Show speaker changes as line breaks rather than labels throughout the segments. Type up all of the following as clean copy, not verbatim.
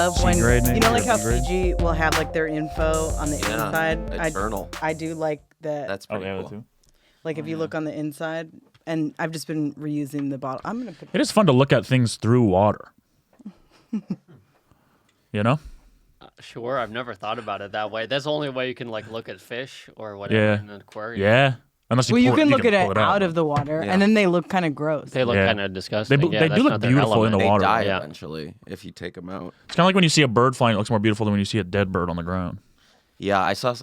love when
grade,
you know, like how
grade.
Fiji will have like their info on the inside.
A journal.
I do like that.
That's pretty cool.
Too.
Like if you look on the inside, and I've just been reusing the bottle. I'm gonna put.
It is fun to look at things through water. You know?
Sure, I've never thought about it that way. That's the only way you can like look at fish or whatever in an aquarium.
Yeah. Unless you
Well, you
pour
can look
pull
at it out
out
of the water, and then they look kind of gross.
They look kind of disgusting.
They
yeah,
do look
not their
beautiful in the
element.
water.
They die
Yeah.
eventually if you take them out.
It's kind of like when you see a bird flying, it looks more beautiful than when you see a dead bird on the ground.
Yeah, I saw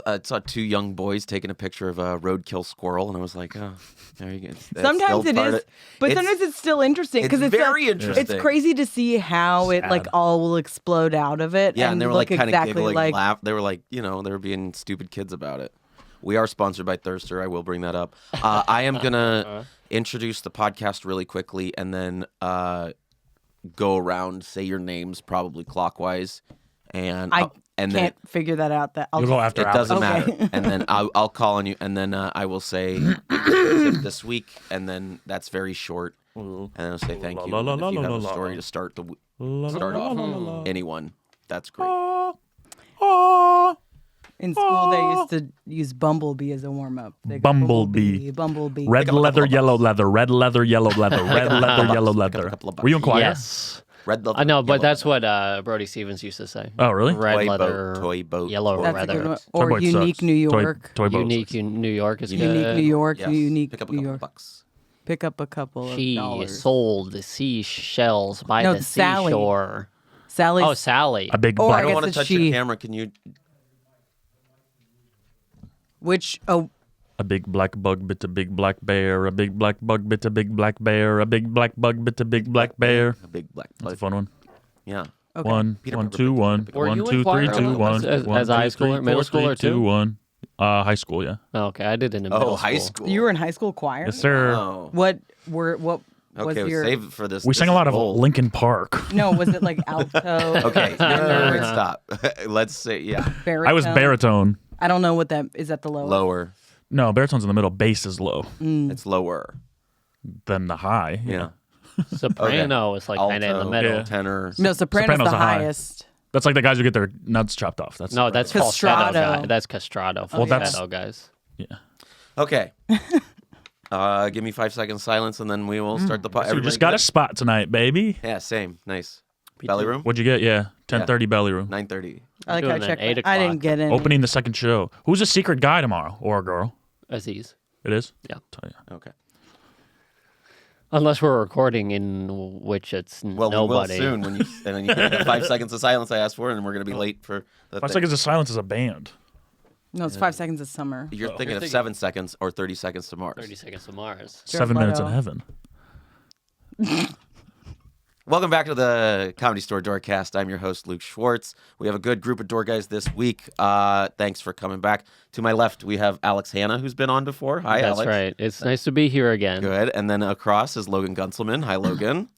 two young boys taking a picture of a roadkill squirrel, and I was like, oh, there you go.
Sometimes it is, but sometimes it's still interesting because it's
very interesting.
It's crazy to see how it like all will explode out of it.
Yeah, and they were like kind of giggling,
like,
laugh. They were like, they were being stupid kids about it. We are sponsored by Thirster. I will bring that up. I am gonna introduce the podcast really quickly, and then go around, say your names, probably clockwise, and
can't figure that out. That
You'll go after
it
Alex.
doesn't
Okay.
matter. And then I'll call on you, and then I will say tip this week, and then that's very short, and then I'll say thank you. And if you have a story to start off, anyone, that's great.
in school they used to use Bumblebee as a warm up.
Bumblebee.
Bumblebee.
Red leather, yellow leather. Red leather, yellow leather. Red leather, yellow leather.
couple of
Were you in choir?
Yes.
Red leather.
I know, but
yellow
that's
leather.
what Brody Stevens used to say.
Oh, really?
Red
Toy
leather,
boat, toy boat,
yellow
toy
That's a good
leather.
one.
Toy
Or
boat
Unique
sucks.
New York.
Toy boat
Unique
sucks.
New York is
Unique
good.
New York.
Yes.
Unique
Pick up a
New
couple
York.
bucks.
Pick up a couple of
She
dollars.
sold the seashells by
No,
the
Sally.
seashore.
Sally.
Oh, Sally.
A big
Or
black.
I don't
guess
want to
it's
touch
she.
your camera. Can you?
Which
A big black bug bit a big black bear. A big black bug bit a big black bear. A big black bug bit a big black bear.
A big black.
That's a fun one.
Yeah.
okay.
One,
Peter
one,
Pepper
two,
Pig.
one,
Were
one,
you
two,
in
three,
choir
two, one,
as
one,
high
two,
schooler,
three,
middle
four,
schooler,
three,
too?
two, one. High school, yeah.
Oh, okay, I did it in middle
high
school.
school.
You were in high school choir?
Yes, sir.
Oh.
What was
Okay,
your
save it for this.
We
this
sang a
is
lot of
gold.
Linkin Park.
No, was it like alto?
Okay, no, wait, stop. Let's say, yeah,
Baritone?
I was baritone.
I don't know what that is. At the low.
lower.
No, baritone's in the middle. Bass is low.
It's lower.
Than the high.
Yeah.
Soprano is like kind of in the
Alto,
middle.
Yeah.
tenor.
No, soprano's
Soprano's
the
a high.
highest.
That's like the guys who get their nuts chopped off. That's
No, that's
Castrato.
falsetto. That's castrato.
Well, that's-
Falsetto, guys.
yeah.
Okay. Give me 5 seconds silence, and then we will start the podcast.
So you just got a spot tonight, baby.
Yeah, same. Nice. Belly room.
What'd you get? Yeah, 10:30 belly room.
9:30.
I like how I
Doing it
checked.
at 8
I didn't
o'clock.
get in.
Opening the second show. Who's a secret guy tomorrow or a girl?
Aziz.
It is.
Yeah.
Tell you.
Okay.
Unless we're recording, in which it's
Well,
nobody.
we will soon. And then you get the 5 seconds of silence I asked for, and we're going to be late for the
5
thing.
seconds of silence is a band.
No, it's 5 seconds of summer.
You're thinking of
thinking-
7 seconds or 30 seconds to Mars.
30 seconds to Mars.
7 minutes in
Leto.
heaven.
Welcome back to the Comedy Store Doorcast. I'm your host, Luke Schwartz. We have a good group of door guys this week. Thanks for coming back. To my left, we have Alex Hanna, who's been on before. Hi,
That's
Alex.
right. It's nice to be here again.
Good. And then across is Logan Guntzelman. Hi, Logan.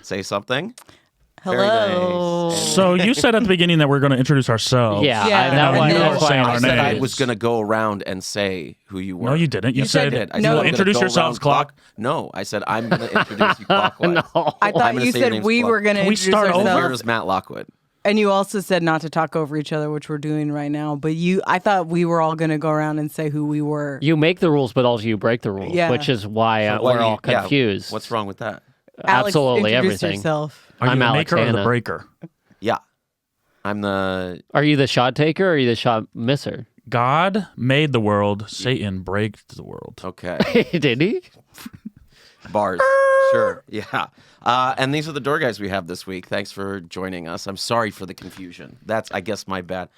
Say something. Very
Hello.
nice. And
So you said at the beginning that we're going to introduce ourselves.
Yeah,
Yeah.
that
And
one,
you
that's
were
why
saying
I
our
said
I
names.
was going to go around and say who you were.
No, you didn't. You said,
I
No.
said, I'm gonna
introduce
go
yourselves,
around
clock.
No, I said I'm going to introduce you clockwise.
No.
I thought
I'm gonna
you
say your
said
name's
we
Clark.
were going to
Can we
introduce
start over?
Your name
ourselves.
is Matt Lockwood.
And you also said not to talk over each other, which we're doing right now. But I thought we were all going to go around and say who we were.
You make the rules, but also you break the rules,
Yeah.
which is why
What
we're
do you-
all
yeah,
confused.
What's wrong with that?
Alex,
Absolutely
introduce
everything.
yourself.
Are you
I'm
the
Alex
maker or the
Hanna.
breaker?
Yeah. I'm the...
Are you the shot taker or are you the shot misser?
God made the world. Satan breaks the world.
Okay.
Did he?
Bars. Sure. Yeah. And these are the door guys we have this week. Thanks for joining us. I'm sorry for the confusion. That's, I guess, my bad.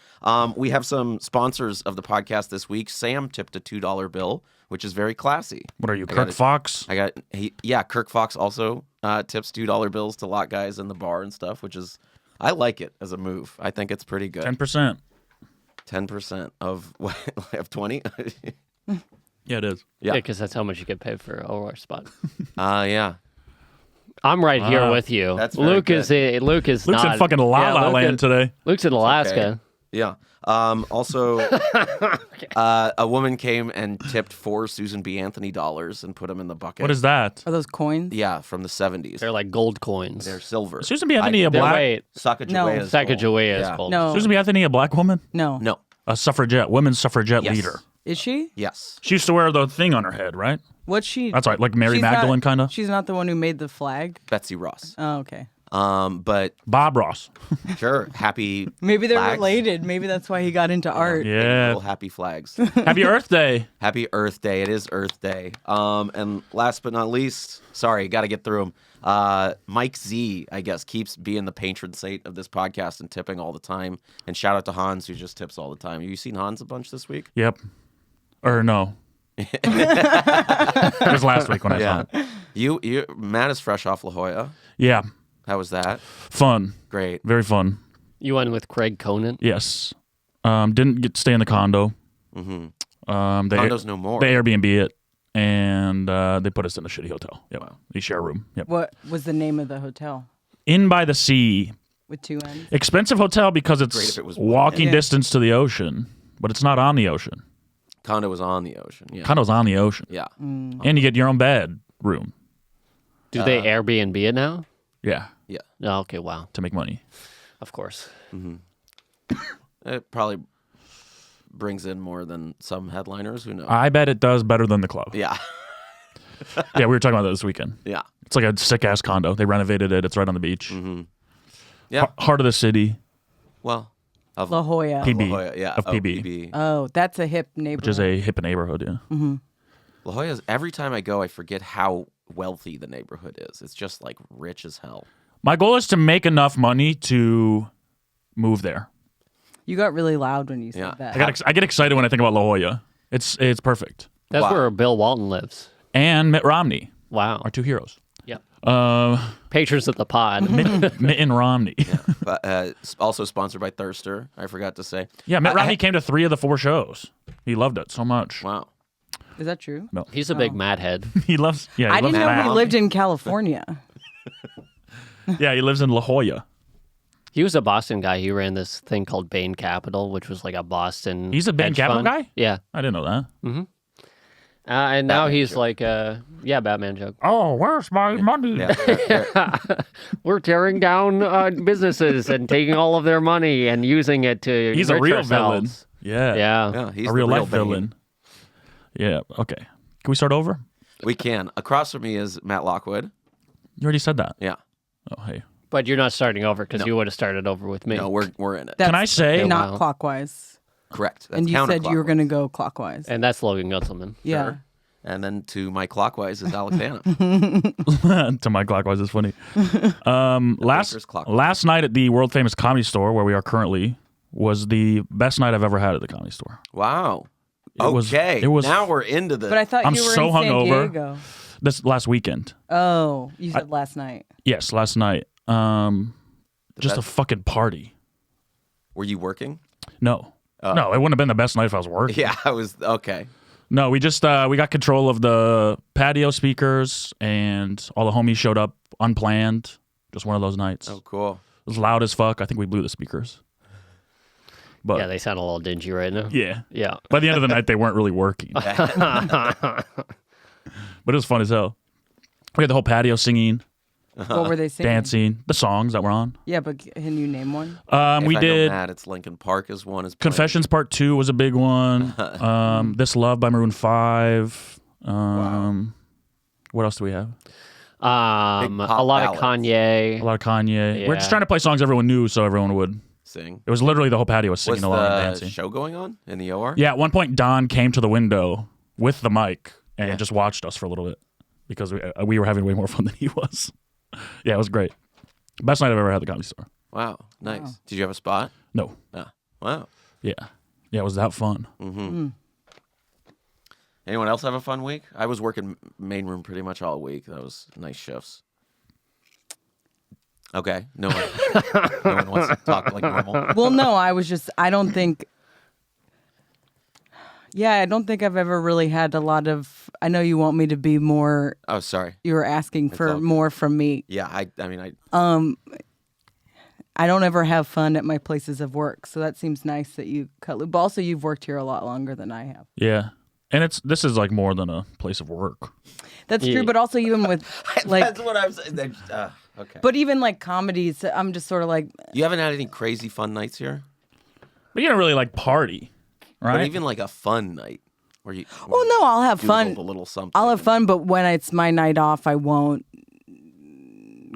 We have some sponsors of the podcast this week. Sam tipped a $2 bill, which is very classy.
What are you,
I
Kirk
got it.
Fox?
Kirk Fox also tips $2 bills to lot guys in the bar and stuff, which is, I like it as a move. I think it's pretty good.
10%.
10% of what? Of 20?
Yeah, it is.
Yeah.
Yeah, because that's how much you get paid for a OR spot.
Yeah.
I'm right here
Wow.
with you.
That's very
Luke
good.
is Luke is
Luke's
not
in fucking La La
Luke
Land
is-
today.
Luke's in Alaska.
Okay. Yeah. Also, a woman came and tipped 4 Susan B. Anthony dollars and put them in the bucket.
What is that?
Are those coins?
Yeah, from the 70s.
They're like gold coins.
They're silver.
Susan B. Anthony a
They're
black?
wait.
Sacagawea is gold.
Sacagawea is
Yeah.
gold.
No.
Susan B. Anthony a black woman?
No.
No.
A suffragette, women's suffragette
Yes.
leader.
Is she?
Yes.
She used to wear the thing on her head, right?
What's she?
That's right, like Mary
she's
Magdalene
not-
kind of.
She's not the one who made the flag?
Betsy Ross.
Oh, okay.
But
Bob Ross.
sure, happy
Maybe they're
flags.
related. Maybe that's why he got into art.
Yeah.
Little happy flags.
Happy Earth Day.
Happy Earth Day. It is Earth Day. And last but not least, sorry, got to get through them. Mike Z, I guess, keeps being the patron saint of this podcast and tipping all the time. And shout out to Hans, who just tips all the time. Have you seen Hans a bunch this week?
Yep. Or no. It was last week when I saw it.
Matt is fresh off La Jolla.
Yeah.
How was that?
Fun.
Great.
Very fun.
You went with Craig Conant?
Yes. Didn't get to stay in the condo.
Mm-hmm.
They
Condos no more.
They Airbnb it, and they put us in a shitty hotel. Yep.
Wow.
We share a room. Yep.
What was the name of the hotel?
In by the sea.
With 2 N's?
Expensive hotel because
Great
it's
if it was one.
walking
Yeah.
distance to the ocean, but it's not on the ocean.
Condo was on the ocean. Yeah.
Condo's on the ocean.
Yeah.
Mm.
And you get your own bed room.
Do they Airbnb it now?
Yeah.
Yeah.
Oh, okay, wow.
To make money.
Of course.
It probably brings in more than some headliners. Who knows?
I bet it does better than the club.
Yeah.
Yeah, we were talking about that this weekend.
Yeah.
It's like a sick ass condo. They renovated it. It's right on the beach.
Yeah.
Heart of the city.
Well, of
La Jolla.
PB.
La Jolla, yeah.
Of PB.
Oh, that's a hip neighborhood.
Which is a hip neighborhood, yeah.
La Jolla, every time I go, I forget how wealthy the neighborhood is. It's just like rich as hell.
My goal is to make enough money to move there.
You got really loud when you said
Yeah.
that.
I get excited when I think about La Jolla. It's perfect.
That's
Wow.
where Bill Walton lives.
And Mitt Romney,
Wow.
our 2 heroes.
Yep.
Uh,
Patrons of the pod.
Mitt and Romney.
But also sponsored by Thirster, I forgot to say.
Yeah, Mitt
I-
Romney came to 3 of the 4 shows. He loved it so much.
Wow.
Is that true?
He's a big mad head.
He loves. Yeah, he
I
loves
didn't know
Matt.
he lived in California.
Yeah, he lives in La Jolla.
He was a Boston guy. He ran this thing called Bain Capital, which was like a Boston.
He's a Bain
hedge
Capital
fund.
guy?
Yeah.
I didn't know that.
And now
Batman
he's
joke.
like, Batman joke.
Oh, where's my money?
Yeah.
We're tearing down businesses and taking all of their money and using it to.
He's a
enrich
real
ourselves.
villain. Yeah.
Yeah.
Yeah, he's
A
the
real life
Bane.
villain. Yeah. Okay. Can we start over?
We can. Across from me is Matt Lockwood.
You already said that.
Yeah.
Oh, hey.
But you're not starting over because you would have started over with me.
No, we're in it.
That's
Can I say?
not
Wow.
clockwise?
Correct. That's
And you said you were
counterclockwise.
going to go clockwise.
And that's Logan Guntzelman.
Yeah.
Sure. And then to my clockwise is Alex Hanna.
To my clockwise is funny.
Baker's clockwise.
Last night at the world famous Comedy Store, where we are currently, was the best night I've ever had at the Comedy Store.
Wow.
It was
Now we're into the.
But I thought
I'm
you were
so
in San
hungover.
Diego.
this last weekend.
Oh, you said last night.
Yes, last night. Just a
best-
fucking party.
Were you working?
No. No, it wouldn't have been the best night if I was working.
Yeah, I was. Okay.
No, we just we got control of the patio speakers, and all the homies showed up unplanned. Just one of those nights.
Oh, cool.
It was loud as fuck. I think we blew the speakers. But
Yeah, they sound a little dingy right now.
yeah.
Yeah.
By the end of the night, they weren't really working. But it was fun as hell. We had the whole patio singing,
What were they singing?
dancing, the songs that were on.
Yeah, but can you name one?
We
If I know
did
Matt, it's Lincoln Park is one. Is playing.
Confessions Part 2 was a big one. This Love by Maroon 5. What else do we have?
A
pop
lot of
ballads.
Kanye.
A lot of Kanye. We're just
Yeah.
trying to play songs everyone knew so everyone would.
Sing.
It was literally the whole patio was singing
Was
along and
the
dancing.
show going on in the OR?
Yeah, at one point, Don came to the window with the mic and
Yeah.
just watched us for a little bit because we were having way more fun than he was. Yeah, it was great. Best night I've ever had at the Comedy Store.
Wow. Nice.
Wow.
Did you have a spot?
No.
Yeah. Wow.
Yeah. Yeah, it was that fun.
Anyone else have a fun week? I was working main room pretty much all week. That was nice shifts. Okay. No one wants to talk like normal.
Well, no, I don't think I've ever really had a lot of, I know you want me to be more,
Oh, sorry.
you were asking
all
for
good.
more from me.
Yeah, I mean,
I don't ever have fun at my places of work. So that seems nice that you cut loose. But also, you've worked here a lot longer than I have.
Yeah. And this is like more than a place of work.
That's true. But also, even with like,
That's what I'm saying. Okay.
but even like comedies, I'm just sort of like,
You haven't had any crazy fun nights here?
But you don't really like party, right?
But even like a fun night where you.
well, no, I'll have fun.
A little something.
I'll have fun, but when it's my night off, I won't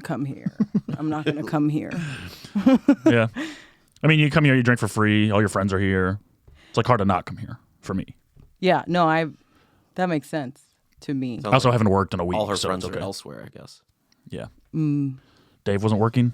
come here. I'm not going to come here.
Yeah. I mean, you come here, you drink for free. All your friends are here. It's like hard to not come here for me.
Yeah, no, that makes sense to me.
I also haven't worked in a week.
All her
so
friends
it's okay.
are elsewhere, I guess.
Yeah. Dave wasn't working.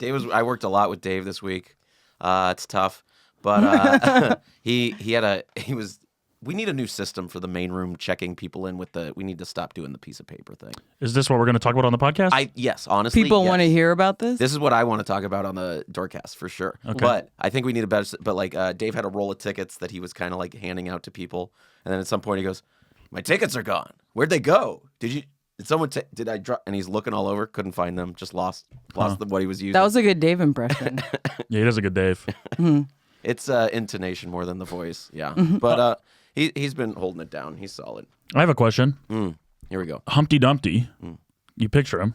I worked a lot with Dave this week. It's tough, but we need a new system for the main room checking people in we need to stop doing the piece of paper thing.
Is this what we're going to talk about on the podcast?
Yes, honestly.
People
yes.
want to hear about this?
This is what I want to talk about on the Doorcast for sure.
Okay.
But I think we need a better. But like Dave had a roll of tickets that he was kind of like handing out to people, and then at some point he goes, "My tickets are gone. Where'd they go? Did someone did I drop?" And he's looking all over, couldn't find them, just lost what he was using.
That was a good Dave impression.
Yeah, he does a good Dave.
It's intonation more than the voice. Yeah, but he's been holding it down. He's solid.
I have a question.
Here we go.
Humpty Dumpty, you picture him.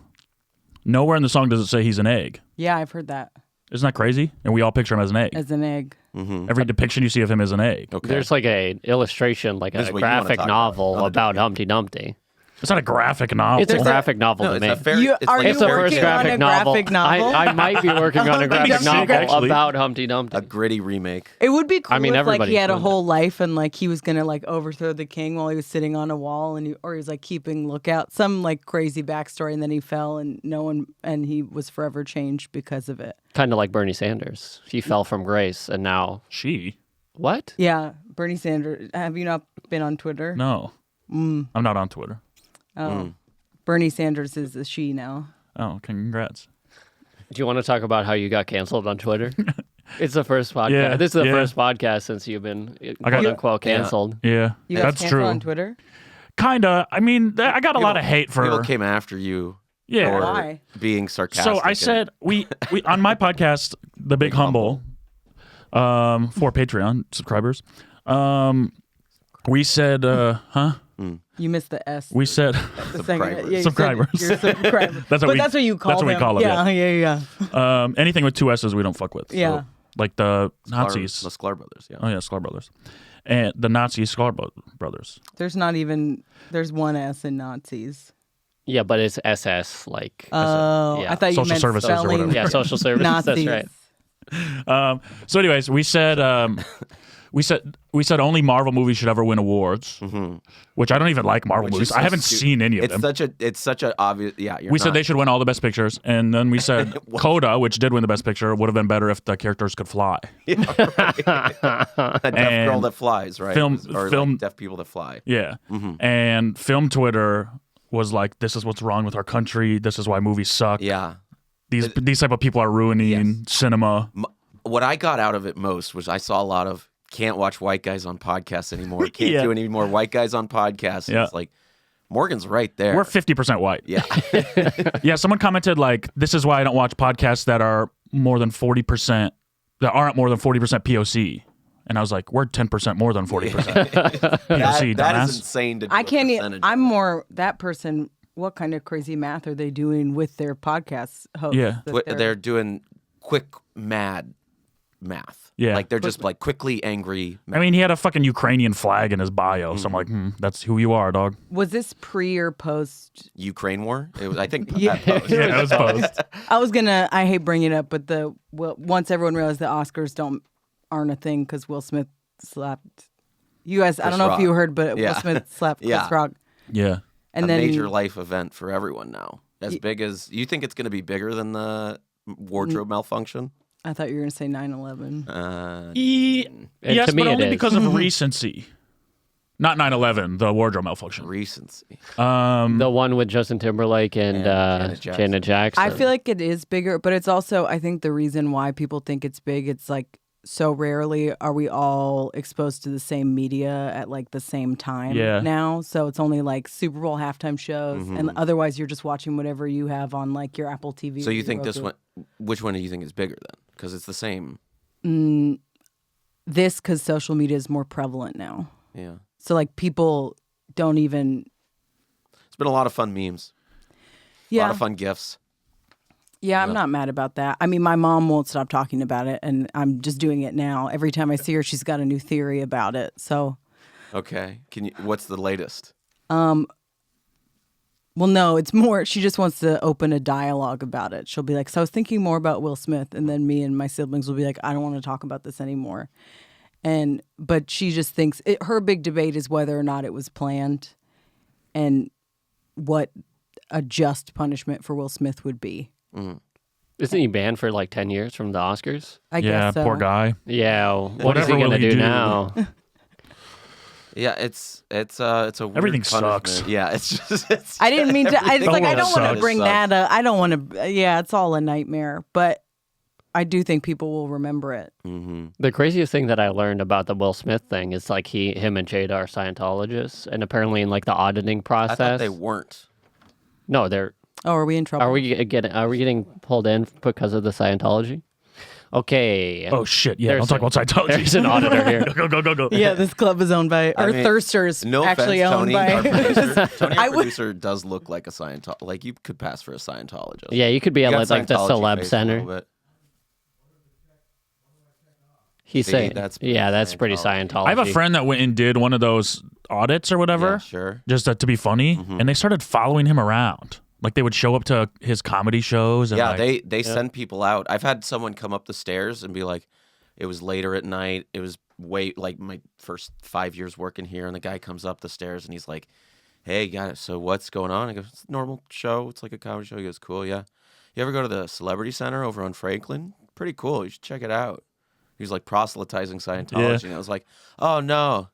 Nowhere in the song does it say he's an egg.
Yeah, I've heard that.
Isn't that crazy? And we all picture him as an egg.
As an egg.
Every depiction you see of him is an egg.
Okay.
There's like a illustration, like
This is
a
what you wanna
graphic
talk
novel
about.
about Humpty Dumpty.
It's not a graphic novel.
It's a graphic novel
No,
to
it's
me.
a fairy. It's
Are
like
you
It's the
fairy
first
working
tale.
on a
graphic novel.
graphic novel?
I might be working on a graphic
Dumpty,
novel
actually.
about Humpty Dumpty.
A gritty remake.
It would be cool
I mean,
if like he had a
everybody's
whole life and like he was gonna like overthrow the king while he was sitting on a wall and he was like keeping lookout, some like crazy backstory, and then he fell and he was forever changed because of it.
Kind of like Bernie Sanders. He fell from grace and now
She?
what?
Yeah, Bernie Sanders. Have you not been on Twitter?
No. I'm not on Twitter.
Oh, Bernie Sanders is a she now.
Oh, congrats.
Do you want to talk about how you got canceled on Twitter? It's the first podcast.
Yeah,
This is the
yeah.
first podcast since you've been
got-
quote unquote canceled.
Yeah,
You got
that's
canceled
true.
on Twitter?
Kinda. I mean, I got a lot of hate for.
People came after you
Yeah.
for
Why?
being sarcastic.
So I said we on my podcast, The Big Humble, for Patreon subscribers, we said,
You missed the S.
we said
the second. Yeah, you said
Subscribers.
you're subscriber.
That's what
but
we-
that's what you call
that's what we
them.
call them,
Yeah.
anything with two S's we don't fuck with. So,
Yeah.
like the
the
Nazis.
Sklar brothers. Yeah.
Oh yeah, Sklar brothers, and the Nazi Sklar brothers.
There's one S in Nazis.
Yeah, but it's SS like
Oh,
yeah.
I thought you
Social
meant
services or
spelling
whatever.
yeah, social services.
Nazis.
That's right.
So, anyways, we said we said only Marvel movies should ever win awards, which I don't even like Marvel
Which
movies.
is so
I haven't
stupid.
seen any of them.
It's such a obvious. Yeah.
We said they should win all the best pictures, and then we said Coda, which did win the best picture, would have been better if the characters could fly.
A deaf girl
And
that flies, right?
film-
or
film-
like deaf people that fly.
Yeah, and film Twitter was like, "This is what's wrong with our country. This is why movies suck.
Yeah.
These type of people are ruining cinema."
What I got out of it most was I saw a lot of can't watch white guys on podcasts anymore. Can't
Yeah.
do any more white guys on podcasts. And
Yeah.
It's like Morgan's right there.
We're 50% white.
yeah.
Yeah, someone commented like, "This is why I don't watch podcasts that are more than 40%, that aren't more than 40% POC." And I was like, "We're 10% more than 40% POC,
that
dumbass."
is insane to do.
I
a
can't.
percentage.
I'm more that person. What kind of crazy math are they doing with their podcast hosts?
Yeah.
that
They're doing quick mad math.
Yeah.
Like they're just like quickly angry.
I mean, he had a fucking Ukrainian flag in his bio, so I'm like, that's who you are, dog.
Was this pre or post?
Ukraine war. It was. I think.
Yeah.
that post.
Yeah, it was post.
I hate bringing it up, but once everyone realized the Oscars aren't a thing because Will Smith slapped you guys. I don't know
Rock.
if you heard, but
Yeah.
Will Smith slapped
Yeah.
Chris Rock,
Yeah.
and
a
then
major life event for everyone now. As big as you think it's going to be bigger than the wardrobe malfunction.
I thought you were going to say 9/11.
Yes,
to me
but
it
only
is.
because of recency. Not 9/11, the wardrobe malfunction.
Recency.
The one with Justin Timberlake and Janet Jackson.
I feel like it is bigger, but it's also I think the reason why people think it's big. It's like so rarely are we all exposed to the same media at like the same time now. So it's only like Super Bowl halftime shows, and otherwise you're just watching whatever you have on like your Apple TV.
So you think this one? Which one do you think is bigger then? Because it's the same.
This, because social media is more prevalent now.
Yeah.
So like people don't even.
It's been a lot of fun memes.
Yeah.
A lot of fun GIFs.
Yeah, I'm not mad about that. I mean, my mom won't stop talking about it, and I'm just doing it now. Every time I see her, she's got a new theory about it. So,
okay, what's the latest?
Well, no, it's more. She just wants to open a dialogue about it. She'll be like, "So I was thinking more about Will Smith," and then me and my siblings will be like, "I don't want to talk about this anymore." But she just thinks her big debate is whether or not it was planned, and what a just punishment for Will Smith would be.
Isn't he banned for like 10 years from the Oscars?
I guess so.
Poor guy.
Yeah, what is he going to do now?
Yeah, it's a weird
Everything
punishment.
sucks.
Yeah, it's just.
I didn't mean to. I don't want
sucks.
to bring that up. I don't want to. Yeah, it's all a nightmare. But I do think people will remember it.
Mm-hmm.
The craziest thing that I learned about the Will Smith thing is like him and Jada are Scientologists, and apparently in like the auditing process,
I thought they weren't.
No, they're.
Oh, are we in trouble?
Are we getting pulled in because of the Scientology? Okay.
Oh shit! Yeah, don't talk about Scientology.
There's an auditor here.
Go.
Yeah, this club is owned by, or Thirsters
No
actually
offense,
owned
Tony,
by.
our producer. Tony, our producer, does look like a Scientologist. Like you could pass for a Scientologist.
Yeah, you could be at
got
like the
Scientology
celeb
face a
center.
little bit.
He's
See,
saying,
that's
pretty Scientology.
I have a friend that went and did one of those audits or whatever,
Yeah, sure.
just to be funny, and they started following him around. Like they would show up to his comedy shows. And
Yeah,
like,
they send people out. I've had someone come up the stairs and be like, it was later at night. It was like my first 5 years working here, and the guy comes up the stairs and he's like, "Hey, so what's going on?" I go, "It's a normal show. It's like a comedy show." He goes, "Cool, yeah. You ever go to the Celebrity Center over on Franklin? Pretty cool. You should check it out." He was like proselytizing Scientology, and I was like, "Oh no,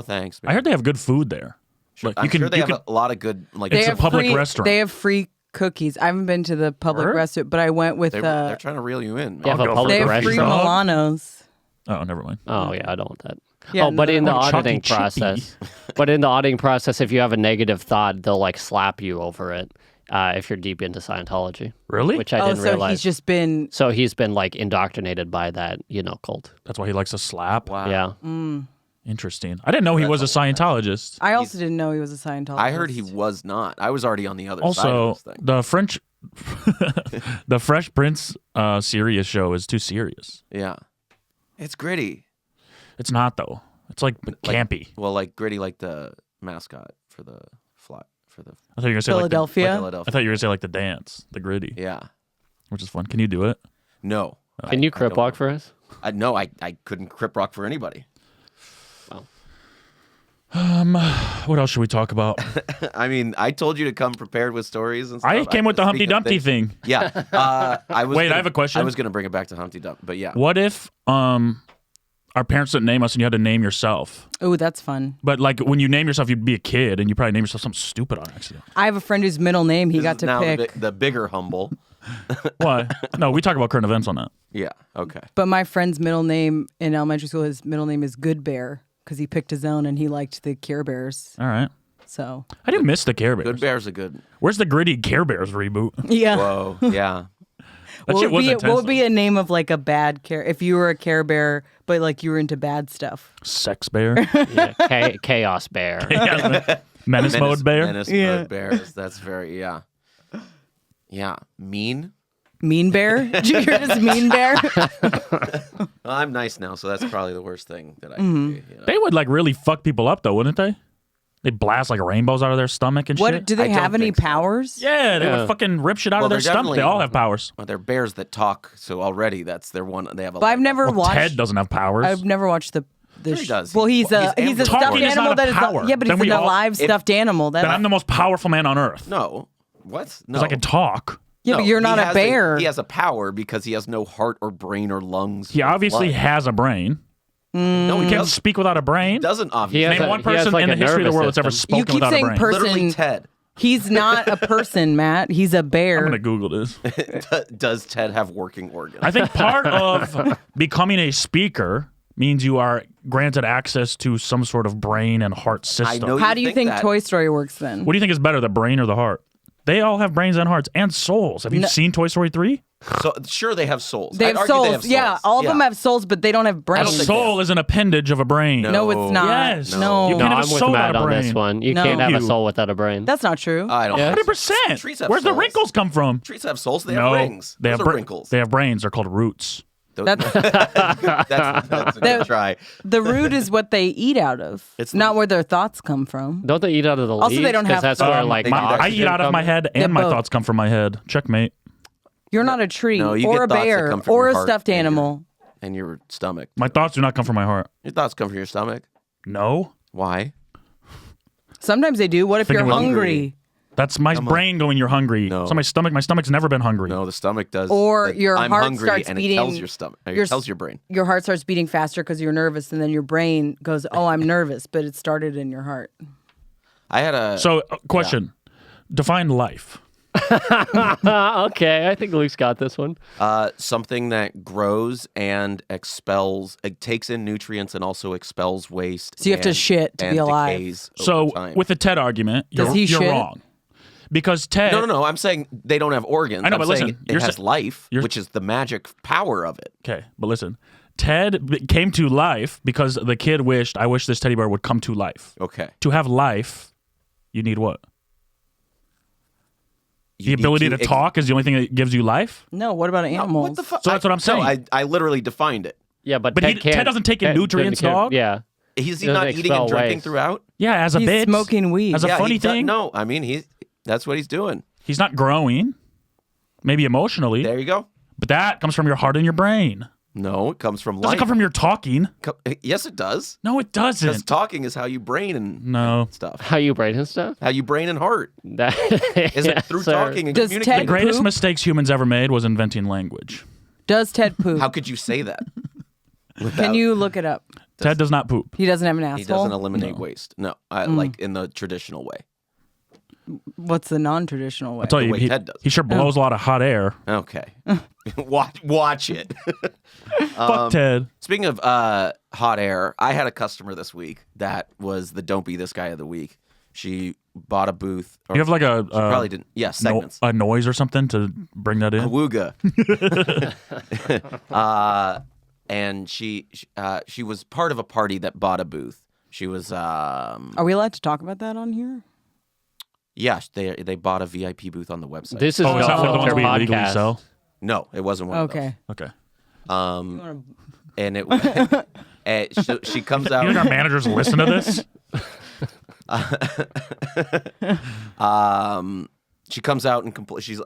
thanks." Man.
I heard they have good food there. Like,
I'm sure they have a lot of good like.
It's a public restaurant.
They have free cookies. I haven't been to the public restaurant, but I went with.
They're trying to reel you in.
You have a
go
public
they have free
restaurant.
Milanos.
Oh, never mind.
Oh yeah, I don't want that.
Yeah,
but in the
Oh, Chucky
auditing
Chippy.
process, if you have a negative thought, they'll like slap you over it. If you're deep into Scientology,
Really?
which I didn't realize.
He's just been.
So he's been like indoctrinated by that, cult.
That's why he likes to slap.
Wow.
Yeah.
Interesting. I didn't know he was a Scientologist.
I also didn't know he was a Scientologist.
I heard he was not. I was already on the other side
Also,
of this thing.
the Fresh Prince serious show is too serious.
Yeah, it's gritty.
It's not though. It's like campy.
Well, like gritty, like the mascot for the fly for the
I thought you were gonna say
Philadelphia.
like
I
Philadelphia.
thought you were gonna say like the dance, the gritty,
Yeah.
which is fun. Can you do it?
No.
Can you
I
crip
don't
walk
know.
for us?
No, I couldn't crip rock for anybody.
What else should we talk about?
I mean, I told you to come prepared with stories and stuff.
I came with the Humpty
speaking of
Dumpty
things-
thing.
Yeah. I was.
Wait,
gonna-
I have a question.
I was going to bring it back to Humpty Dumpty, but yeah.
What if our parents didn't name us and you had to name yourself?
Oh, that's fun.
But like when you name yourself, you'd be a kid and you probably name yourself something stupid on accident.
I have a friend whose middle name he
This
got
is
to
now
pick.
the bigger humble.
What? No, we talk about current events on that.
Yeah. Okay.
But my friend's middle name in elementary school, his middle name is Good Bear because he picked his own and he liked the Care Bears.
All right.
So
I didn't miss the Care Bears.
Good Bear's a good.
Where's the gritty Care Bears reboot?
yeah.
Whoa. Yeah.
That shit was intense.
What would be a name of like a bad Care if you were a Care Bear, but like you were into bad stuff?
Sex Bear.
Yeah, Chaos Bear.
Menace Mode Bear.
Menace
Yeah.
Mode Bears. That's very yeah. Yeah. Mean.
Mean Bear? You're just Mean Bear?
Well, I'm nice now, so that's probably the worst thing that I can be. You know?
They would like really fuck people up though, wouldn't they? They blast like rainbows out of their stomach and
What
shit.
do they
I don't
have any
think so.
powers?
Yeah, they
Yeah.
would fucking rip shit out
Well,
of their
they're
stomach. They
definitely-
all have powers.
Well, they're bears that talk, so already that's their one. They have a.
But I've never
Well,
watched.
Ted doesn't have powers.
I've never watched the.
Sure he does.
Well, he's a
He's
stuffed
Talking is
animal
not a
that is
power.
yeah, but
Then
he's
we
an
all-
alive stuffed animal.
Then I'm the most powerful man on earth.
No. What? No.
Because I can talk.
yeah,
No,
but you're
he
not a
has
bear.
he has a power because he has no heart or brain or lungs.
He
or
obviously
blood.
has a brain.
No, he
He can't
doesn't.
speak without a brain.
Doesn't obviously.
He has
Name
a-
one
he has,
person
like,
in
a
the history of the
nervous
world that's ever
system.
spoken
You keep
without a
saying
brain.
person-
Literally Ted.
He's not a person, Matt. He's a bear.
I'm gonna Google this.
Does Ted have working organs?
I think part of becoming a speaker means you are granted access to some sort of brain and heart system.
know
How do you think
that.
Toy Story works then?
What do you think is better, the brain or the heart? They all have brains and hearts and souls. Have you seen Toy Story 3?
So sure, they have souls.
They
I'd
have
argue
souls.
they have
Yeah, all of them have souls, but they don't have
don't
brains.
think
Soul is an appendage of a brain.
No, it's not.
Yes.
No.
You
No,
can't have
I'm
a
with
soul
Matt
without a
on
brain.
this one. You
No.
can't have a
You.
soul without a brain.
That's not true.
I don't.
Yeah.
100%.
Trees have
Where's the
souls.
wrinkles come from?
Trees have souls. They
No,
have rings.
they
Those
have
are wrinkles.
They have brains. They're called roots.
That's
That's a good try.
the root is what they eat out of.
It's
not where their thoughts come from.
Don't they eat out of the
Also,
leaves?
they don't
'Cause
have-
that's where like the
I
oxygen
eat out of my
comes-
head
Yeah,
and my
both.
thoughts come from my head. Checkmate.
You're not a tree
No, you
or a
get thoughts that
bear
come from
or
your
a
heart
stuffed
and your-
animal.
And your stomach.
My thoughts do not come from my heart.
Your thoughts come from your stomach.
No.
Why?
Sometimes they do. What if you're
Thinking about-
hungry?
That's my brain going, you're hungry.
No.
So my stomach's never been hungry.
No, the stomach does.
Or
that
your
I'm
heart
hungry,
starts
and
beating-
It tells your stomach. It
your-
tells your brain.
Your heart starts beating faster because you're nervous, and then your brain goes, "Oh, I'm nervous," but it started in your heart.
I had a.
So, question. Define life.
Okay, I think Luke's got this one.
Something that grows and expels. It takes in nutrients and also expels waste.
So you have to
and-
shit to
and
be alive.
decays over
So,
time.
with the Ted argument,
Does
you're,
he
you're
shit?
wrong. Because Ted.
No. I'm saying they don't have organs.
I know,
I'm
but
saying
listen,
it
you're
has
sa-
life,
you're-
which is the magic power of it.
Okay, but listen. Ted came to life because the kid wished, I wish this teddy bear would come to life.
Okay.
To have life, you need what? The
You need
ability to talk is the only thing that gives you life?
No, what about animals?
What the fuck?
So that's what I'm saying.
No, I literally defined it.
Yeah, but
But
Ted
he-
can't.
Ted doesn't take in
Ted
nutrients,
can't-
dog?
Yeah.
Is he
Doesn't
not eating and
expel
drinking
waste.
throughout?
Yeah, as a
He's
bitch.
smoking weed.
As a
Yeah,
funny
he does-
thing.
No, I mean that's what he's doing.
He's not growing. Maybe emotionally.
There you go.
But that comes from your heart and your brain.
No, it comes from
It doesn't
life.
come from your talking.
Yes, it does.
No, it
Because
doesn't.
talking is how you brain and
No.
stuff.
How you brain and stuff?
How you brain and heart.
That
Is it through
sir.
talking and
Does
communicating?
Ted
The greatest
poop?
mistakes humans ever made was inventing language.
Does Ted poop?
How could you say that?
Can you look it up?
Ted does not poop.
He doesn't have an
He
asshole.
doesn't eliminate waste. No, like in the traditional way.
What's the non-traditional way?
I'll tell you,
way
he,
Ted does.
he sure blows a lot of hot air.
Okay. Watch it.
Fuck Ted.
Speaking of hot air, I had a customer this week that was the Don't Be This Guy of the Week. She bought a booth. Or
You have like a
probably didn't. Yeah, segments.
a noise or something to bring that in.
Awooga. And she was part of a party that bought a booth. She was
Are we allowed to talk about that on here?
yeah, they bought a VIP booth on the website.
This is
Oh, is that one of the ones
no
we
filter
legally
podcast.
sell?
No, it wasn't one of
Okay.
Okay.
those. And it and she comes
You think our
out
managers listen to this?
she comes out and she's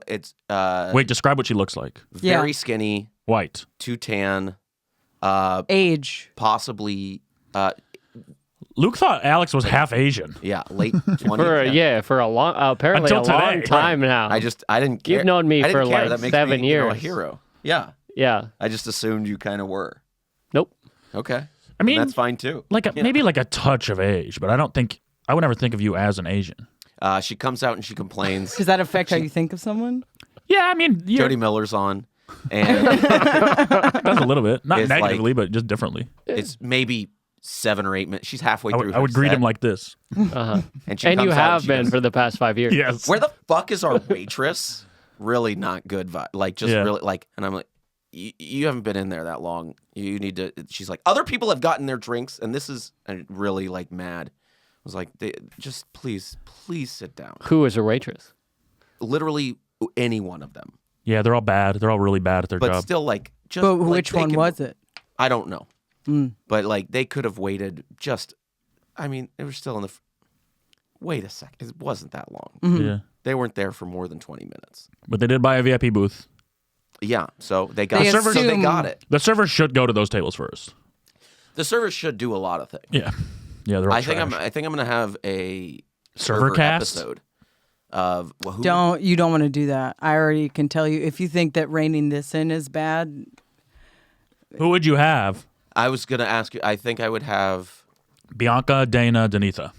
Wait, describe what she looks like.
very
Yeah.
skinny,
White.
too tan,
Age.
possibly
Luke thought Alex was half Asian.
yeah, late 20s.
For a long, apparently
Until
a long
today.
time now.
I didn't care.
You've known me
I didn't
for,
care.
like,
That makes
7
me, a
years.
hero. Yeah.
Yeah.
I just assumed you kind of were.
Nope.
Okay.
I mean,
that's fine too.
like maybe like a touch of age, but I would never think of you as an Asian.
She comes out and she complains.
Does that affect how you think of someone?
Yeah, I mean,
Jody Miller's on, and
does a little bit, not
It's like-
negatively, but just differently.
it's maybe 7 or 8 minutes. She's halfway
I
through.
would,
her
I would greet
set,
him like this.
Uh-huh.
and she
And you
comes out
have
she
been
goes,
for the past 5 years.
Yes.
Where the fuck is our waitress? Really not good vibe. Like just
Yeah.
really like, and I'm like, you haven't been in there that long. You need to. She's like, other people have gotten their drinks, and this is really like mad. I was like, just please sit down.
Who is a waitress?
Literally any one of them,
Yeah, they're all bad. They're all really bad at their
but
job.
still like just.
But
like,
which
they
one
can-
was it?
I don't know.
Mm.
But like they could have waited just. I mean, they were still in the. Wait a second. It wasn't that long.
Yeah,
They weren't there for more than 20 minutes.
but they did buy a VIP booth.
Yeah, so they got
They
so they
assume-
got it.
The servers should go to those tables first.
The servers should do a lot of things.
Yeah, yeah, they're all
I think
trash.
I'm going to have a
Server cast?
episode of who,
You don't want to do that. I already can tell you. If you think that reining this in is bad,
Who would you have?
I was going to ask you. I think I would have.
Bianca, Dana, Denitha.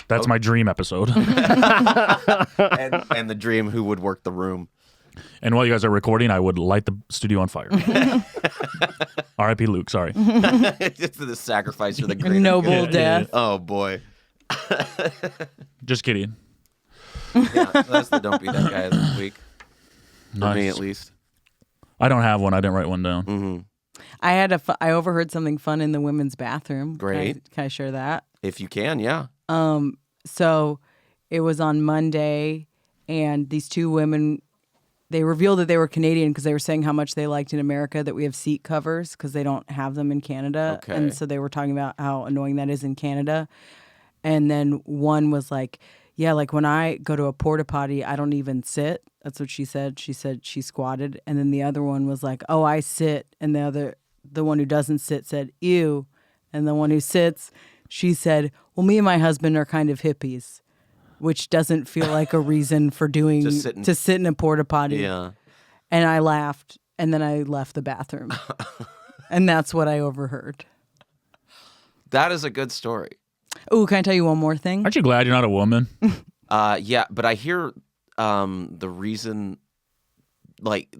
That's my dream episode.
And the dream who would work the room.
And while you guys are recording, I would light the studio on fire. R.I.P. Luke, sorry.
Just for the sacrifice for the greater
Noble
good.
death.
Oh, boy.
Just kidding.
Yeah, so that's the don't be that guy this week. For me,
Nice.
at least.
I don't have one. I didn't write one down.
Mm-hmm.
I overheard something fun in the women's bathroom.
Great.
Can I share that?
If you can, yeah.
So it was on Monday, and these two women, they revealed that they were Canadian because they were saying how much they liked in America that we have seat covers because they don't have them in Canada.
Okay.
And so they were talking about how annoying that is in Canada. And then one was like, yeah, like when I go to a porta potty, I don't even sit. That's what she said. She said she squatted. And then the other one was like, oh, I sit. And the one who doesn't sit said, ew. And the one who sits, she said, well, me and my husband are kind of hippies, which doesn't feel like a reason for to sit in a porta potty.
Yeah.
And I laughed, and then I left the bathroom. And that's what I overheard.
That is a good story.
Oh, can I tell you one more thing?
Aren't you glad you're not a woman?
Yeah, but I hear the reason, like,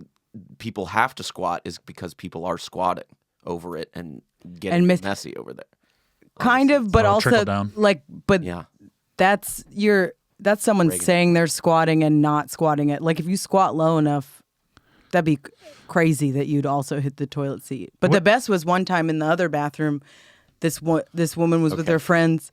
people have to squat is because people are squatting over it and getting messy over there.
Kind of, but
Oh,
also
trickle down.
Yeah.
that's someone
Reagan.
saying they're squatting and not squatting it. Like if you squat low enough, that'd be crazy that you'd also hit the toilet seat. But the best was one time in the other bathroom, this woman was with her friends.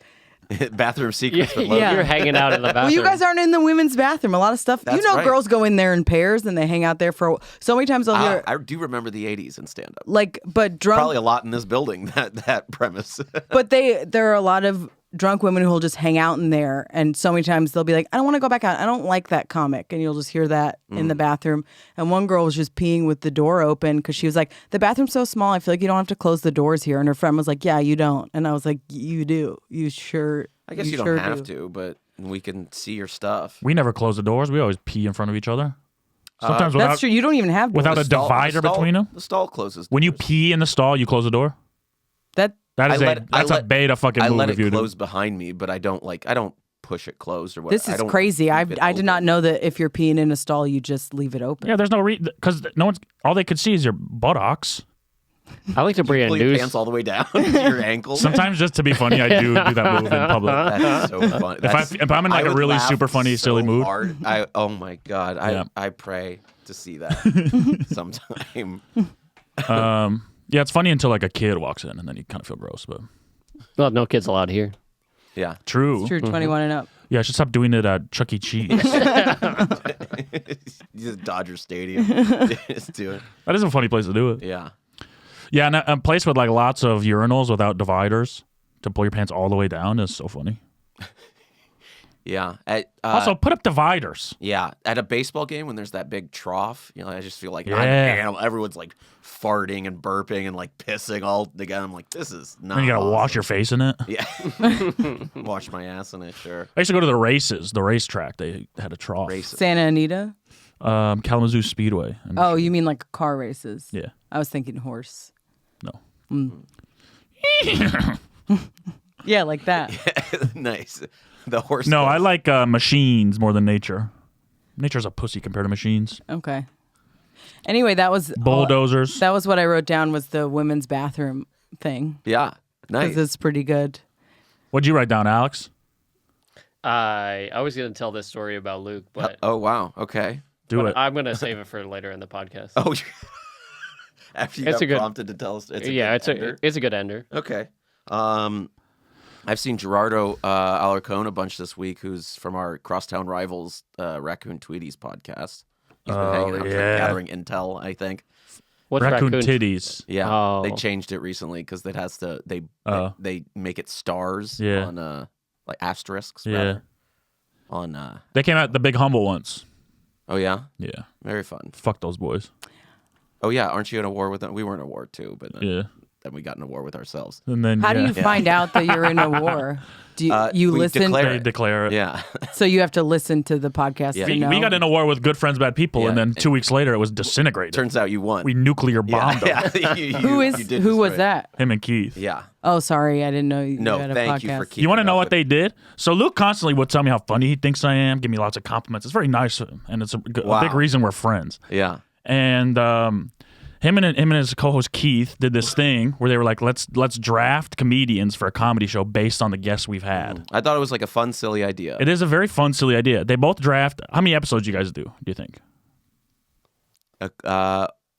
Bathroom secrets with Logan.
Yeah.
You're hanging out in the bathroom.
Well, you guys aren't in the women's bathroom. A lot of stuff.
That's right.
Girls go in there in pairs and they hang out there for so many times. I'll hear
I do remember the 80s in stand-up.
but drunk.
Probably a lot in this building, that premise.
But there are a lot of drunk women who will just hang out in there, and so many times they'll be like, I don't want to go back out. I don't like that comic. And you'll just hear that in the bathroom. And one girl was just peeing with the door open because she was like, the bathroom's so small, I feel like you don't have to close the doors here. And her friend was like, yeah, you don't. And I was like, you do. You sure.
I guess you don't have to, but we can see your stuff.
We never close the doors. We always pee in front of each other. Sometimes
That's true. You don't even have doors.
without a divider between them.
The stall closes.
When you
doors.
pee in the stall, you close the door.
That
That's a beta fucking
I
move
let
if
it
you do.
close behind me, but I don't push it closed or whatever.
This is crazy. I did not know that if you're peeing in a stall, you just leave it open.
Yeah, there's no because no one's all they could see is your buttocks.
I like to bring a
Pull your
news.
pants all the way down to your ankles.
Sometimes just to be funny, I do that move in public.
That's so funny.
If I'm in like
I
a
would
really
laugh
super funny,
so
silly mood.
hard. Oh my god!
Yeah.
I pray to see that sometime.
Yeah, it's funny until like a kid walks in and then you kind of feel gross. But
Well, no kids allowed here.
Yeah.
true.
It's true, 21 and up.
Yeah, I should stop doing it at Chuck E. Cheese.
Just Dodger Stadium. Just do it.
That is a funny place to do it.
Yeah.
Yeah, and a place with like lots of urinals without dividers to pull your pants all the way down is so funny.
Yeah.
Also, put up dividers.
Yeah, at a baseball game when there's that big trough, I just feel like I'm
Yeah.
an animal. Everyone's like farting and burping and like pissing all together. I'm like, this is not.
And you gotta
awesome.
wash your face in it.
Yeah, wash my ass in it. Sure.
I used to go to the racetrack. They had a trough.
Racist.
Santa Anita?
Kalamazoo Speedway. And
Oh, you mean like car races?
yeah,
I was thinking horse.
no.
Yeah, like that.
Nice. The horse.
No, I
does.
like machines more than nature. Nature's a pussy compared to machines.
Okay. Anyway, that was
Bulldozers.
that was what I wrote down was the women's bathroom thing
Yeah. Nice.
because it's pretty good.
What'd you write down, Alex?
I was going to tell this story about Luke, but,
Oh wow. Okay.
Do it.
I'm going to save it for later in the podcast.
Oh. After you
It's
got
a good-
prompted to tell us, it's
it's a good ender.
Okay. I've seen Gerardo Alarcon a bunch this week, who's from our Crosstown Rivals Raccoon Tweeties podcast. He's been hanging out,
yeah.
gathering intel, I think.
What's
Raccoon
raccoon?
titties.
Yeah,
Oh.
they changed it recently because it has to. They make it stars
Yeah.
on like asterisks.
Yeah.
rather, on
They came out the big humble ones.
oh yeah,
Yeah.
very fun.
Fuck those boys.
Oh yeah, aren't you in a war with them? We were in a war too, but
Yeah.
then we got in a war with ourselves.
And then
How do you find out that you're in a war? Do you
we
listen?
They declare it.
Yeah.
So you have to listen to the podcast to know.
We got in a war with good friends, bad people,
Yeah.
and then 2 weeks later it was disintegrated.
Turns out you won.
We nuclear bombed them.
Yeah.
Who was that?
Him and Keith.
Yeah.
Oh, sorry, I didn't know you
No,
had a
thank
podcast.
you for keeping
You want to know
up
what
with-
they did? So Luke constantly would tell me how funny he thinks I am, give me lots of compliments. It's very nice of him, and it's a
Wow.
big reason we're friends.
Yeah.
And him and his co-host Keith did this thing where they were like, let's draft comedians for a comedy show based on the guests we've had.
I thought it was like a fun, silly idea.
It is a very fun, silly idea. They both draft. How many episodes you guys do you think?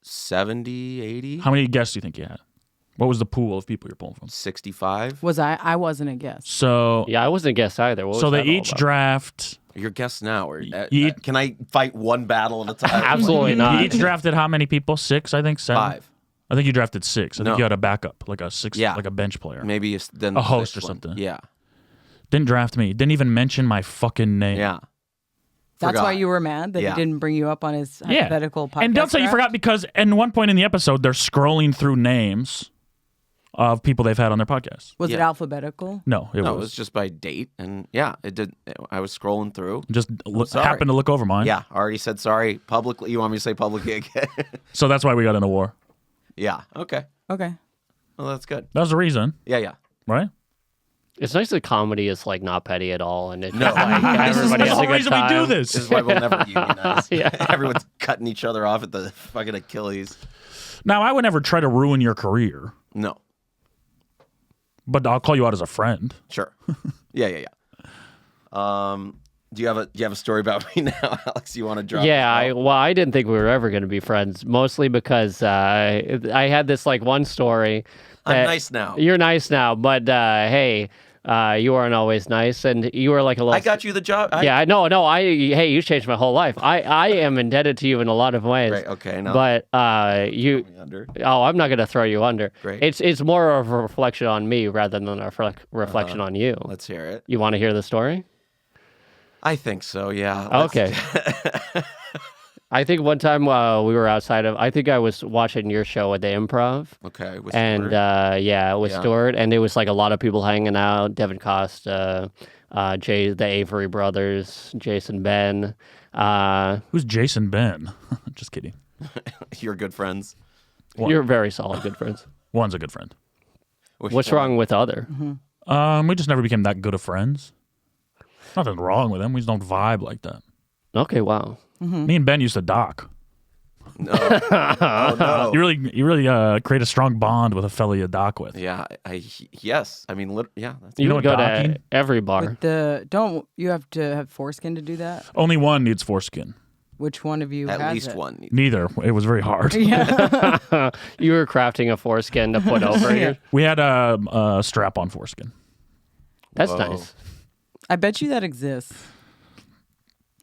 70, 80,
How many guests do you think you had? What was the pool of people you're pulling from?
65.
Was I wasn't a guest.
So
Yeah, I wasn't a guest either. What was
so they
that all
each
about?
draft.
Your guests now. Or,
You-
can I fight one battle at a time?
Absolutely
You
not.
each drafted how many people? 6, I think. 7.
5.
I think you drafted 6. I think
No.
you had a backup, like a 6,
Yeah.
like a bench player.
Maybe then
A
the
host
sixth
or
one.
something.
Yeah.
Didn't draft me. Didn't even mention my fucking name.
Yeah.
That's
Forgot.
why you were mad that
Yeah.
he didn't bring you up on his
Yeah.
hypothetical podcast.
And don't say you
draft?
forgot because at one point in the episode they're scrolling through names of people they've had on their podcast.
Was it
Yeah.
alphabetical?
No, it
No, it
was
was just by date, and yeah, it did. I was scrolling through.
just
sorry.
happened to look over mine.
Yeah, I already said sorry publicly. You want me to say publicly again?
So that's why we got in a war.
Yeah. Okay.
Okay.
Well, that's good.
That was the reason,
Yeah.
right?
It's nice that comedy is like not petty at all, and it's
No.
like
This is
everybody
That's
has
the
a good
reason
time.
we do
This
this.
is why we'll never unionize.
Yeah.
Everyone's cutting each other off at the fucking Achilles.
Now I would never try to ruin your career,
No.
but I'll call you out as a friend.
Sure. Yeah. Do you have a story about me now, Alex? You want to drop?
Yeah,
as well?
I didn't think we were ever going to be friends, mostly because I had this like one story.
I'm
that-
nice now.
You're nice now, but hey, you weren't always nice, and you were like a little.
I got you the job.
Yeah, I know. No, hey, you changed my whole life. I am indebted to you in a lot of ways.
Right. Okay. Now.
But you.
Under.
Oh, I'm not going to throw you under.
Great.
It's more of a reflection on me rather than a reflection on you.
Let's hear it.
You want to hear the story?
I think so. Yeah.
Okay. I think one time we were outside of. I think I was watching your show at the Improv.
Okay. With
And
Stuart.
with
Yeah.
Stuart, and it was like a lot of people hanging out. Devin Costa, the Avery brothers, Jason Ben.
Who's Jason Ben? Just kidding.
You're good friends.
You're very solid, good friends.
One's a good friend.
What's wrong with other?
We just never became that good of friends. Nothing wrong with them. We just don't vibe like that.
Okay, wow.
Me and Ben used to dock.
No. Oh no.
You really create a strong bond with a fella you dock with.
Yeah. Yes. I mean. Yeah. That's
You
know
would
what
go
docking?
to every bar.
But don't you have to have foreskin to do that?
Only one needs foreskin.
Which one of you
at
has
least
it?
one.
Neither. It was very hard.
Yeah.
You were crafting a foreskin to put over you.
We had a strap-on foreskin.
That's
Whoa.
nice.
I bet you that exists.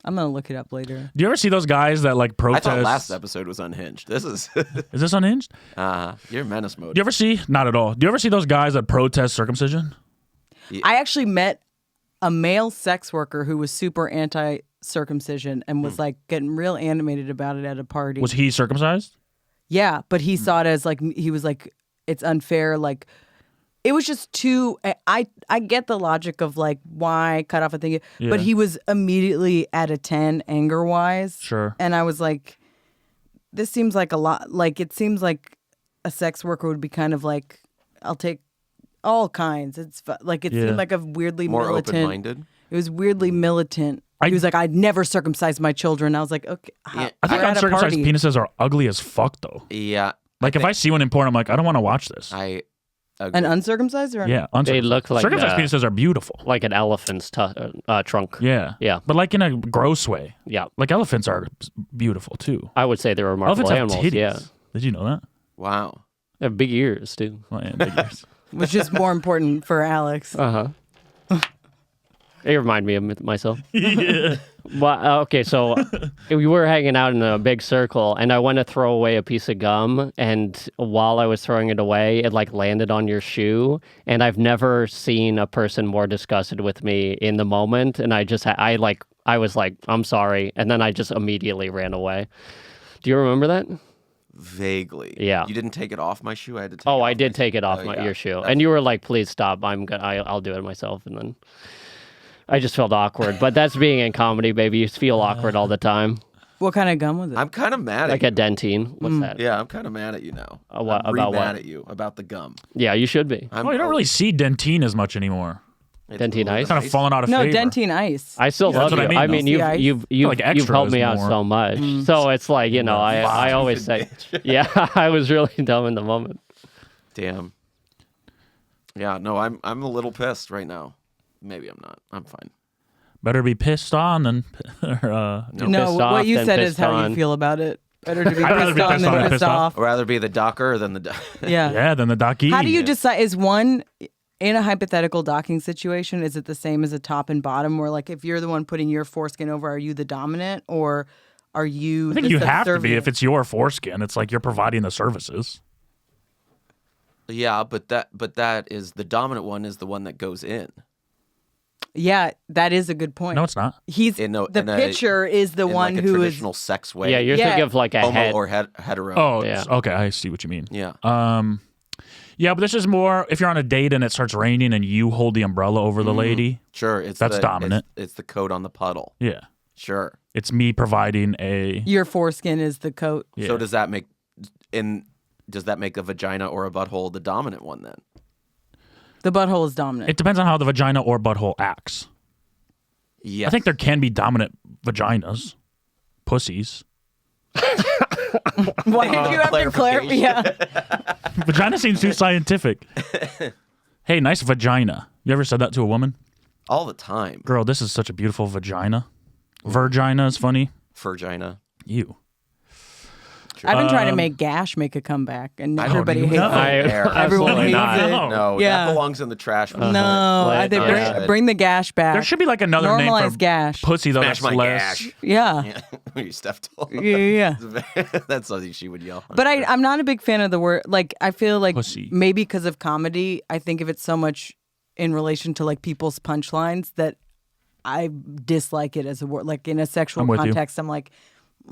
I'm gonna look it up later.
Do you ever see those guys that like
I
protest?
thought last episode was unhinged. This is.
Is this unhinged?
You're menace mode.
Do you ever see? Not at all. Do you ever see those guys that protest circumcision?
I actually met a male sex worker who was super anti-circumcision and was like getting real animated about it at a party.
Was he circumcised?
Yeah, but he saw it as like he was like it's unfair. Like it was just too. I get the logic of like why cut off a thing,
Yeah.
but he was immediately at a 10 anger wise.
Sure.
And I was like, this seems like a lot. Like it seems like a sex worker would be kind of like, I'll take all kinds. It's like it
Yeah.
seemed like a weirdly
More
militant.
open-minded.
It was weirdly militant. He was like, I'd never circumcise my children. I was like, okay.
Yeah.
I think
we're at a
uncircumcised
party.
penises are ugly as fuck, though.
Yeah.
Like if I see one in porn, I'm like, I don't want to watch this.
I.
An uncircumcised or
Yeah,
They look like
circumcised penises are beautiful.
like an elephant's trunk.
Yeah,
Yeah.
but like in a gross way.
Yeah.
Like elephants are beautiful too.
I would say they're remarkable
Elephants have
animals.
titties.
Yeah.
Did you know that?
Wow.
They have big ears too.
Well, yeah, big ears.
which is more important for Alex.
It remind me of myself.
Yeah.
Well, okay, so we were hanging out in a big circle, and I went to throw away a piece of gum, and while I was throwing it away, it like landed on your shoe, and I've never seen a person more disgusted with me in the moment, and I was like, I'm sorry, and then I just immediately ran away. Do you remember that?
Vaguely.
Yeah.
You didn't take it off my shoe. I had to. Take
Oh,
it
I
off
did
my
take it off
yeah.
your shoe,
That's-
and you were like, "Please stop! I'll do it myself." And then I just felt awkward. But that's being in comedy, baby. You feel awkward all the time,
What kind of gum was it?
I'm kind of mad
like
at
a dentine. What's that?
you. Yeah, I'm kind of mad at you now.
What-
I'm
about
mad
what?
at you about the gum.
Yeah, you should be.
I'm,
Well, you don't really see Dentine as much anymore.
it's
Dentine
a little
ice?
Kind of fallen out of
no,
favor.
Dentine Ice.
I still love
what
you.
I mean,
I mean,
though.
Yeah,
you've
like
you've helped
extras
me out
more.
so much. So it's like I always say, yeah, I was really dumb in the moment.
Damn. Yeah, no, I'm a little pissed right now. Maybe I'm not. I'm fine.
Better be pissed on than
No,
Pissed
what
off
you
than
said is
pissed
how
on.
you feel about it. Better to be
I'd rather
pissed
be
on
pissed
than
on than
pissed
pissed off.
off.
I'd rather be the docker than the.
Yeah.
yeah, than the docky.
How do you decide? Is one in a hypothetical docking situation? Is it the same as a top and bottom? Where like if you're the one putting your foreskin over, are you the dominant or are you?
I think
the
you have to be
subservient?
if it's your foreskin. It's like you're providing the services.
Yeah, but that is the dominant one is the one that goes in.
Yeah, that is a good point.
No, it's not.
He's
In a-
the
in a-
pitcher is the
in
one
like a
who is.
traditional sex way.
Yeah, you're
Yeah.
thinking of like a
homo
head.
or hetero.
Oh,
Yeah.
okay. I see what you mean.
Yeah.
Yeah, but this is more if you're on a date and it starts raining and you hold the umbrella over the lady.
Sure, it's
That's
the,
dominant.
It's the coat on the puddle.
Yeah,
Sure.
it's me providing a.
Your foreskin is the coat.
Yeah.
So does that make a vagina or a butthole the dominant one then?
The butthole is dominant.
It depends on how the vagina or butthole acts.
Yeah.
I think there can be dominant vaginas, pussies.
Why did you have to clarify?
clarification.
Yeah.
Vagina seems too scientific. Hey, nice vagina. You ever said that to a woman?
all the time.
Girl, this is such a beautiful vagina. Virgina is funny.
Virgina.
You.
I've been trying to make Gash make a comeback, and
I don't
everybody
even
hates
know.
it. Everyone
absolutely
hates
not.
it.
No.
No,
Yeah.
that belongs in the trash.
No,
Like,
they
yeah.
bring the Gash back.
There should be like another name
Normalize
for
Gash.
pussy though.
Smash
That's
my
less.
gash.
Yeah.
Yeah. You Steph told.
Yeah.
That's something she would yell.
But I'm not a big fan of the word. Like, I feel like
Pussy.
maybe because of comedy, I think of it so much in relation to like people's punchlines that I dislike it as a word. Like in a sexual
I'm with you.
context, I'm like,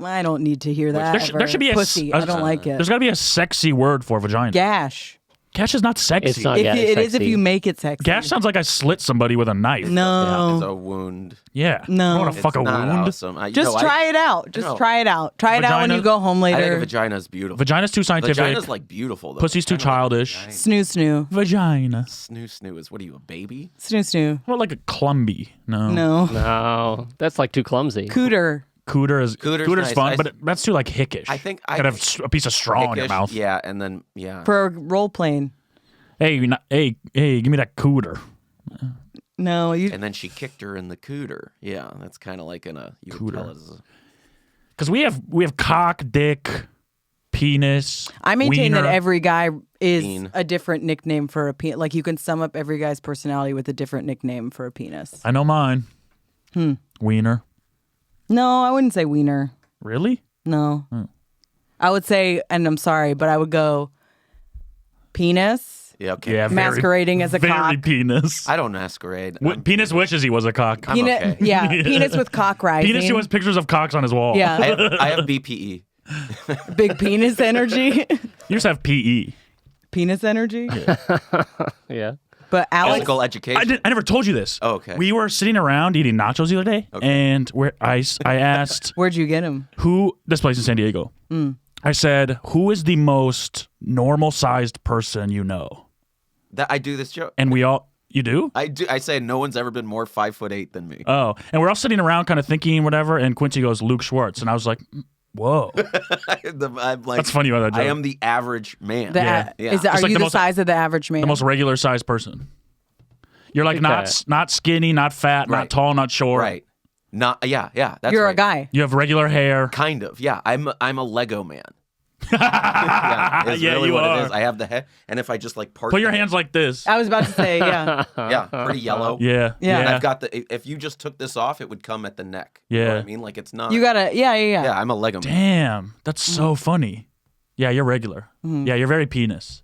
I don't need to hear that.
There should be a
pussy. I don't like it.
There's got to be a sexy word for vagina.
Gash.
Gash is not sexy.
It's not
If
yeah,
you,
it's
it is if
sexy.
you make it sexy.
Gash sounds like I slit somebody with a knife.
It's
No.
a wound.
Yeah.
No.
I want to
It's
fuck a
not
wound.
awesome.
Just try it out. Just
No.
try it out. Try it out when
Vagina-
you go home
I think a
later.
vagina is beautiful.
Vagina's too scientific.
Vagina's like beautiful though.
Pussy's too
It's kinda like
childish.
vagina.
Snoo snoo.
Vagina.
Snoo snoo is what are you, a baby?
Snoo snoo.
What like a clumby? No.
No.
No, that's like too clumsy.
Cooter.
Cooter's
Cooter's nice.
fun, but that's too like hickish.
I think
Gotta have a piece of straw in your
Hickish,
mouth.
Yeah, and then yeah.
For role playing.
Hey, hey, give me that cooter.
No, you.
And then she kicked her in the cooter. Yeah, that's kind of like in a you would
Cooter.
tell it as a,
Because we have cock, dick, penis.
I maintain
wiener.
that every guy is
Bean.
a different nickname for a penis. Like you can sum up every guy's personality with a different nickname for a penis.
I know mine. Wiener.
No, I wouldn't say wiener.
Really?
No. I would say, and I'm sorry, but I would go penis
yeah. Okay.
Yeah. Very,
masquerading as a
very
cock.
penis.
I don't masquerade.
Penis wishes he was a cock.
I'm
Penis,
okay.
yeah, penis with cock rising.
Penis who has pictures of cocks on his wall.
Yeah,
I have BPE.
big penis energy.
You just have PE.
Penis energy.
Yeah.
But Alex,
Physical education.
I never told you this.
Oh, okay.
We were sitting around eating nachos the other day, and I asked
where'd you get him?
who this place in San Diego. I said, who is the most normal sized person you know?
That I do this joke.
And you do?
I do. I say no one's ever been more 5'8" than me.
Oh, and we're all sitting around kind of thinking whatever, and Quincy goes, Luke Schwartz. And I was like, whoa.
I'm like,
That's funny about that joke.
I am the average man.
Yeah.
Yeah.
Are
Just like
you
the
the
most-
size of the average man?
The most regular sized person. You're like
Okay.
not skinny, not fat, not
Right.
tall, not short.
Right. Not. Yeah. That's
You're
right.
a guy.
You have regular hair.
Kind of. Yeah. I'm a Lego man. Yeah. Is
Yeah,
really
you
what
are.
it is. I have the head, and if I just like part.
Put your
the
hands like this.
I was about to say, yeah.
Yeah. Pretty yellow.
Yeah.
Yeah.
And I've got the. If you just took this off, it would come at the neck. You know
Yeah.
what I mean? Like it's not.
You gotta, yeah.
Yeah. I'm a Lego man.
Damn. That's so funny. Yeah, you're regular. Yeah, you're very penis.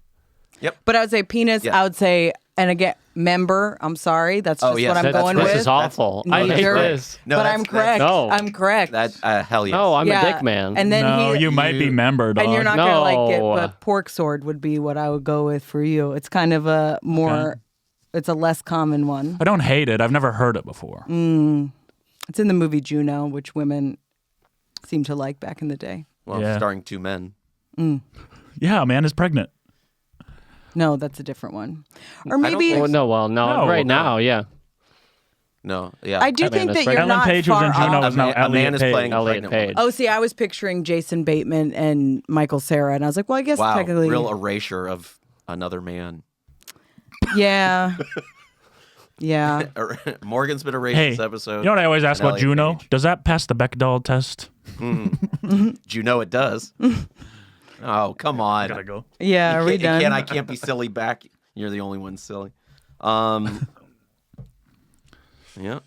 But I would say penis.
Yeah.
I would say, and again, member. I'm sorry. That's just
yes,
what I'm
that's-
going
This
with.
is awful. I hate
Neither.
this.
No,
but
that's-
I'm correct.
No.
I'm correct.
That hell yes.
No, I'm
Yeah.
a dick man.
And then
No, you might be member, dog.
and you're not gonna like it,
No.
but pork sword would be what I would go with for you. It's kind of a more, it's a less common one.
I don't hate it. I've never heard it before.
It's in the movie Juno, which women seem to like back in the day.
Well,
Yeah.
starring two men.
Yeah, a man is pregnant.
No, that's a different one. Or
I don't
maybe
think
no,
No.
right now, yeah.
No, yeah.
I do
That man
think
is
that
pregnant.
you're
Ellen
not
Page was
far
in Juno.
off.
Was now
a man
Elliot
is
Page.
playing a
Elliot
pregnant
Page.
woman.
Oh, see, I was picturing Jason Bateman and Michael Cera, and I was like, well, I guess
Wow,
technically,
real erasure of another man.
yeah, yeah.
Morgan's been erased
Hey,
this episode.
you know what I always ask
And
about
Elliot
Juno?
Page.
Does that pass the Bechdel test?
Do you know it does? Oh, come on.
Gotta go.
Yeah, are we done?
I can't be silly back. You're the only one silly. Yeah.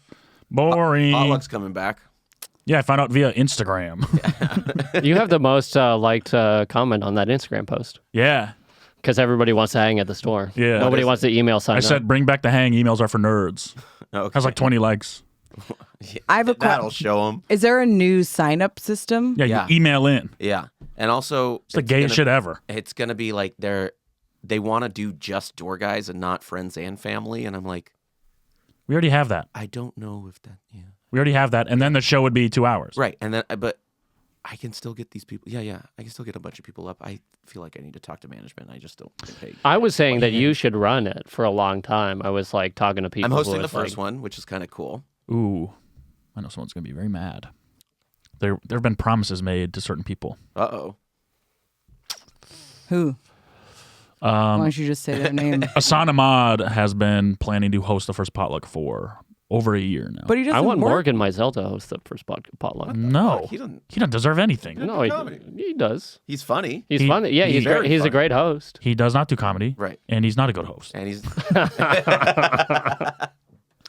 Boring.
Potluck's coming back.
Yeah, I found out via Instagram.
You have the most liked comment on that Instagram post
Yeah.
because everybody wants to hang at the store.
Yeah.
Nobody wants to email sign
I
up.
said, bring back the hang. Emails are for nerds.
Okay.
Has like 20 likes.
I have a
That'll
question.
show them.
Is there a new sign-up system?
Yeah,
Yeah.
you email in.
Yeah. And also,
It's the gayest shit ever.
It's going to be like they want to do just door guys and not friends and family. And I'm like,
We already have that.
I don't know if that, yeah.
We already have that. And then the show would be 2 hours.
Right. And then, but I can still get these people. Yeah. I can still get a bunch of people up. I feel like I need to talk to management. I just don't get paid.
I was saying that you should run it for a long time. I was like talking to people.
I'm
who
hosting the
was
first
like,
one, which is kind of cool.
Ooh. I know someone's going to be very mad. There have been promises made to certain people.
Uh-oh.
Who? Why don't you just say their name?
Asana Mod has been planning to host the first potluck for over a year now.
But he doesn't
I want
work.
Morgan Mizell to host the first potluck.
no,
He doesn't.
he doesn't deserve anything.
No, he does.
He's funny.
He's
He-
funny. Yeah,
he's
he's
very
great. He's a
funny.
great host.
He does not do comedy.
Right.
And he's not a good host.
And he's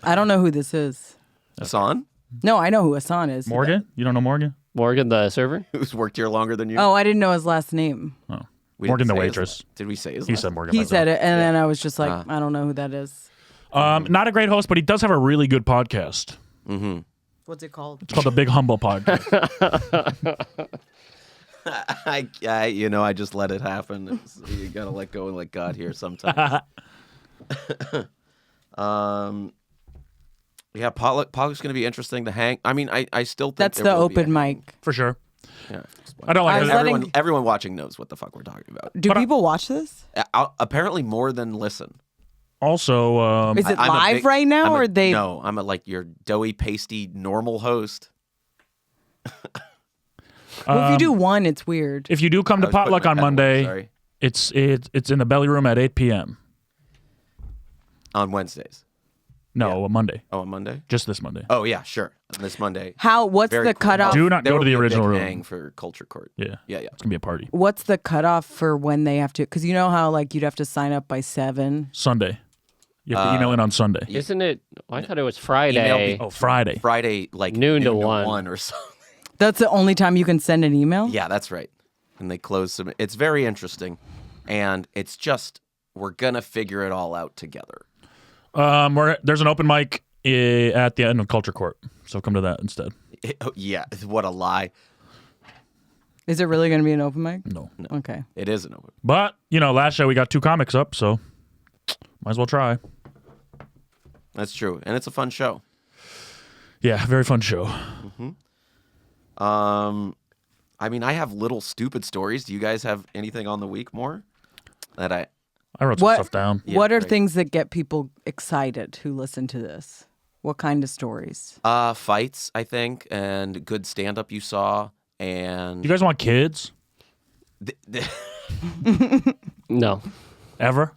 I don't know who this is.
Hassan,
No, I know who Hassan is.
Morgan? You don't know Morgan?
Morgan, the server.
who's worked here longer than you.
Oh, I didn't know his last name.
Oh.
We
Morgan
didn't
the
say his
waitress.
Did we say his
He
last
said
name?
Morgan.
He
myself.
said it, and then I was just like, I don't know who that is.
Not a great host, but he does have a really good podcast.
What's it called?
It's called the Big Humble Podcast.
I just let it happen. You gotta let go and let God here sometimes. Yeah, potluck's gonna be interesting to hang. I mean, I still think
That's
there
the
will be a
open
hang.
mic.
For sure.
Yeah,
I don't like
I
it.
was letting-
everyone watching knows what the fuck we're talking about.
Do people watch this?
Apparently more than listen.
Also,
Is it
I'm a
live
big-
right now,
I'm a-
or they?
No, I'm like your doughy, pasty, normal host.
Well, if you do one, it's weird.
if you do come
I
to
was putting
potluck
my
on
head away,
Monday,
sorry.
it's in the belly room at 8 p.m.
On Wednesdays.
No, a Monday.
Oh, on Monday.
Just this Monday.
Oh yeah, sure. On this Monday.
What's
Very
the
cool.
cutoff?
Do not
There
go
will
to the
be a big
original room.
hang for Culture Court.
Yeah.
Yeah.
It's going to be a party.
What's the cutoff for when they have to? Because you know how like you'd have to sign up by 7.
Sunday. You have to email in on Sunday.
Isn't it? I thought it was
Email
Friday.
me-
Oh, Friday.
Friday, like
Noon to 1.
or something.
That's the only time you can send an email.
Yeah, that's right. And they close some. It's very interesting, and it's just we're gonna figure it all out together.
There's an open mic at the end of Culture Court, so come to that instead.
Yeah, what a lie.
Is it really going to be an open mic?
No.
Okay.
It is an open.
But, last show we got 2 comics up, so might as well try.
That's true, and it's a fun show.
Yeah, very fun show.
I mean, I have little stupid stories. Do you guys have anything on the week more that I?
I wrote some
What
stuff down.
Yeah,
What are
great.
things that get people excited who listen to this? What kind of stories?
Fights, I think, and good stand up you saw, and
You guys want kids?
No,
Ever?